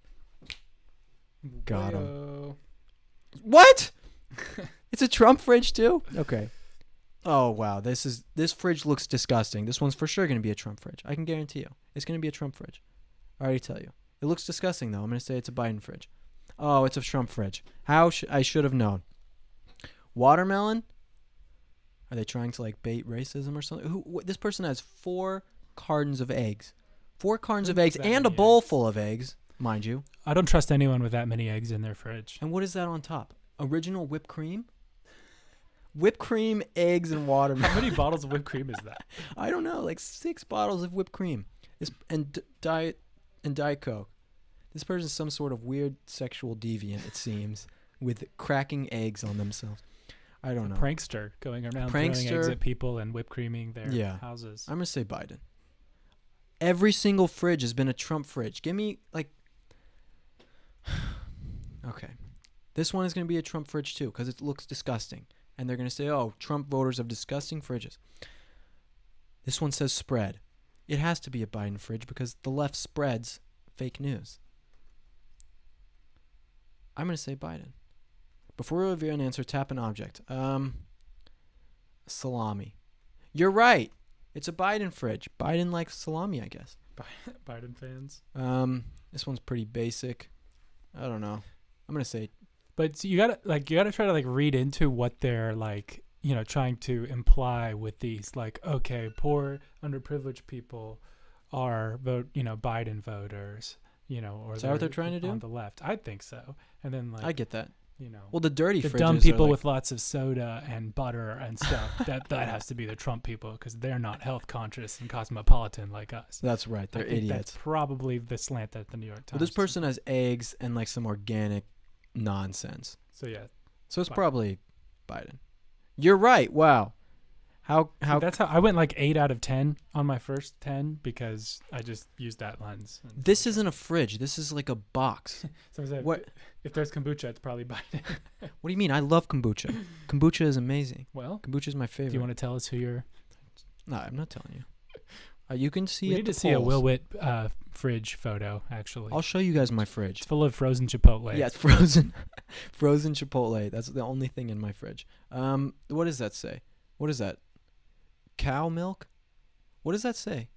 Got him. Wayo. What? It's a Trump fridge too? Okay. Oh, wow. This fridge looks disgusting. This one's for sure going to be a Trump fridge. I can guarantee you. It's going to be a Trump fridge. I already tell you. It looks disgusting, though. I'm going to say it's a Biden fridge. Oh, it's a Trump fridge. I should have known. Watermelon? Are they trying to bait racism or something? This person has 4 cartons of eggs. 4 cartons of eggs that and a many bowl eggs? full of eggs, mind you. I don't trust anyone with that many eggs in their fridge. And what is that on top? Original whipped cream? Whipped cream, eggs, and watermelon. How many bottles of whipped cream is that? I don't know, 6 bottles of whipped cream. Diet Coke. This person's some sort of weird sexual deviant, it seems, with cracking eggs on themselves. I don't know. Prankster going around throwing eggs at people and whipped creaming their houses. I'm going to say Biden. Every single fridge has been a Trump fridge. Give me, okay. This one is going to be a Trump fridge, too, because it looks disgusting. And they're going to say, oh, Trump voters have disgusting fridges. This one says spread. It has to be a Biden fridge because the left spreads fake news. I'm going to say Biden. Before we reveal an answer, tap an object. Salami. You're right. It's a Biden fridge. Biden likes salami, I guess. Biden fans. This one's pretty basic. I don't know. I'm going to say But you gotta try to like read into what they're like, trying to imply with these. Like, okay, poor underprivileged people are Biden voters. Or is that what they're trying to do? On the left, I think so. And then like I get that. you know, Well, the dirty the fridges dumb are people like, with lots of soda and butter and stuff. that has to be the Trump people because they're not health conscious and cosmopolitan like us. That's right. They're I think idiots. That's probably the slant that the New York Times. Well, this person has eggs and like some organic nonsense. So yeah, So it's Biden. probably Biden. You're right. Wow. How that's how I went like 8 out of 10 on my first 10 because I just used that lens. And this isn't a fridge. This is like a box. so I said, What if there's kombucha, it's probably Biden. What do you mean? I love kombucha. Kombucha is amazing. Well, Kombucha is my favorite. do you want to tell us who you're? No, I'm not telling you. You can see We it. need to see a Will Witt fridge photo. Actually, I'll show you guys my fridge. it's full of frozen Chipotle. Yeah, it's frozen, frozen Chipotle. That's the only thing in my fridge. What does that say? What is that? Cow milk? What does that say?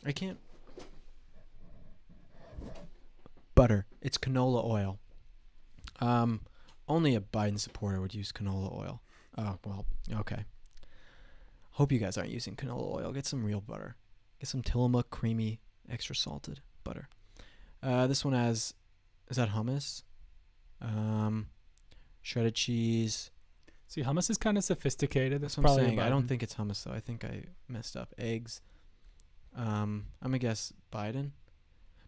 I can't. Butter. It's canola oil. Only a Biden supporter would use canola oil. Oh, well, okay. Hope you guys aren't using canola oil. Get some real butter. Get some Tillamook creamy, extra salted butter. This one has, is that hummus? Shredded cheese. See, hummus is kind of sophisticated. That's That's what I'm probably saying. I don't Biden. think it's hummus though. I think I messed up. Eggs. I'm gonna guess Biden.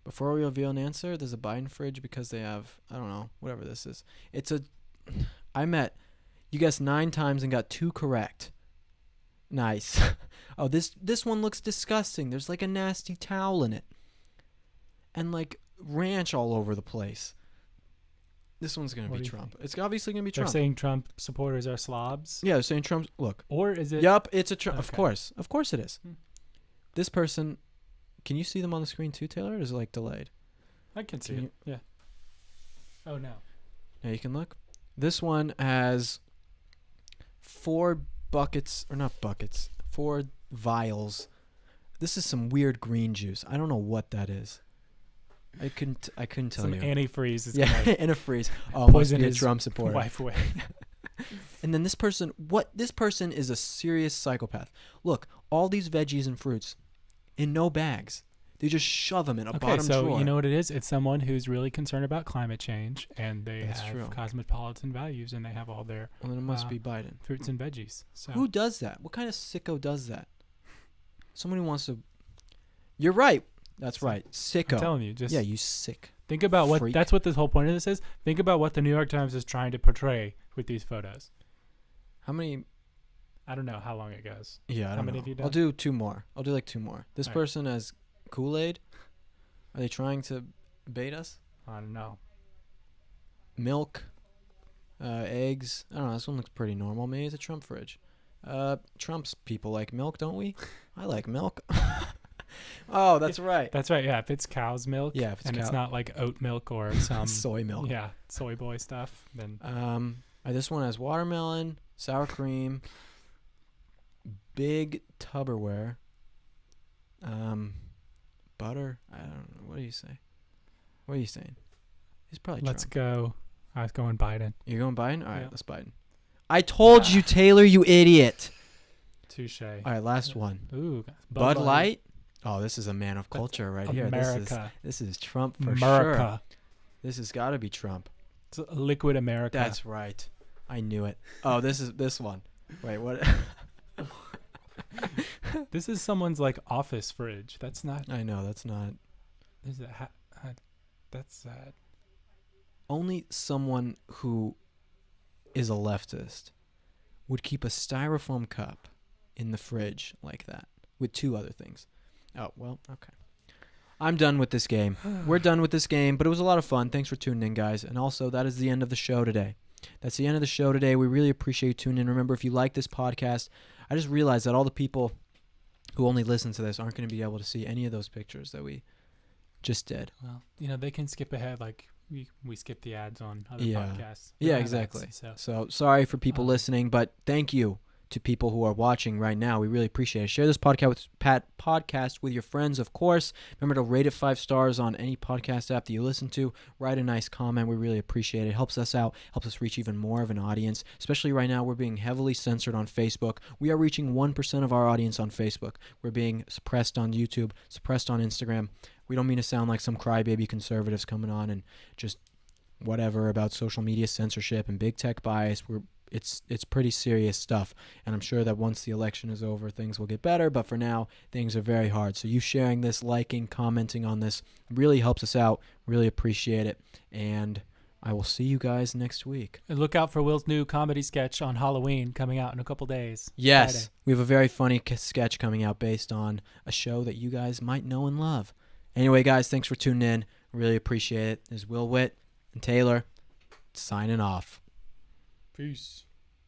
Before we reveal an answer, there's a Biden fridge because they have, I don't know, whatever this is. It's a. You guessed 9 times and got 2 correct. Nice. Oh, this one looks disgusting. There's like a nasty towel in it, and like ranch all over the place. This one's gonna What be do you Trump. It's obviously gonna be They're Trump. saying Trump supporters are slobs. Yeah, they're saying Trump. Look. Or is it? Yup, it's a Trump. Of Okay. course it is. Hmm. This person, can you see them on the screen too, Taylor? Or is it like delayed? I can see Can it. Yeah. Oh no. Yeah, you can look. This one has 4 buckets, or not buckets, 4 vials. This is some weird green juice. I don't know what that is. I couldn't tell Some you. antifreeze is Yeah, gonna in a freeze. Oh, must poison be a his Trump supporter. wife away. And then this person, this person is a serious psychopath. Look, all these veggies and fruits in no bags. They just shove them in a Okay, bottom so drawer. you know what it is? It's someone who's really concerned about climate change, and they That's have true. cosmopolitan values, and they have all their Well, then it must be Biden. fruits and veggies. So Who does that? What kind of sicko does that? Someone who wants to. You're right. That's right. Sicko. I'm telling you, just Yeah, you sick. think about what. freak. That's what this whole point of this is. Think about what the New York Times is trying to portray with these photos. How many? I don't know how long it goes. Yeah, I How don't many know. have you I'll done? do 2 more. I'll do like 2 more. This All right. person has Kool-Aid. Are they trying to bait us? I don't know. Milk. Eggs. I don't know. This one looks pretty normal. Maybe it's a Trump fridge. Trump's people like milk, don't we? I like milk. Oh, that's right. That's right. Yeah, if it's cow's milk, Yeah, if it's and it's cow- not like oat milk or some Soy milk. yeah, soy boy stuff, then This one has watermelon, sour cream, big Tupperware, butter. I don't know. What do you say? What are you saying? He's probably let's Trump. go. I was going Biden. You're going Biden? All right, Yeah. let's Biden. I told you, Taylor, you idiot. Touche. All right, last one. Ooh, Bud Light. Oh, this is a man of culture right here. America. This is Trump for America. sure. This has got to be Trump. It's liquid America. That's right. I knew it. Oh, this is this one. Wait, what? This is someone's like office fridge. That's not. I know that's not. Is it that's sad. Only someone who is a leftist would keep a styrofoam cup in the fridge like that with 2 other things. Oh, well, okay. I'm done with this game. We're done with this game, but it was a lot of fun. Thanks for tuning in, guys. And also, that is the end of the show today. That's the end of the show today. We really appreciate you tuning in. Remember, if you like this podcast, I just realized that all the people who only listen to this aren't going to be able to see any of those pictures that we just did. Well, they can skip ahead like we skip the ads on other Yeah. podcasts. We Yeah, don't have ads, exactly. so. So sorry for people listening, but thank you to people who are watching right now. We really appreciate it. Share this podcast with your friends, of course. Remember to rate it 5 stars on any podcast app that you listen to. Write a nice comment. We really appreciate it. It helps us out, helps us reach even more of an audience, especially right now. We're being heavily censored on Facebook. We are reaching 1% of our audience on Facebook. We're being suppressed on YouTube, suppressed on Instagram. We don't mean to sound like some crybaby conservatives coming on and just whatever about social media censorship and big tech bias. It's pretty serious stuff, and I'm sure that once the election is over, things will get better, but for now, things are very hard. So you sharing this, liking, commenting on this really helps us out. Really appreciate it, and I will see you guys next week. And look out for Will's new comedy sketch on Halloween coming out in a couple days. Yes, Friday. we have a very funny sketch coming out based on a show that you guys might know and love. Anyway, guys, thanks for tuning in. Really appreciate it. There's Will Witt and Taylor signing off. Peace.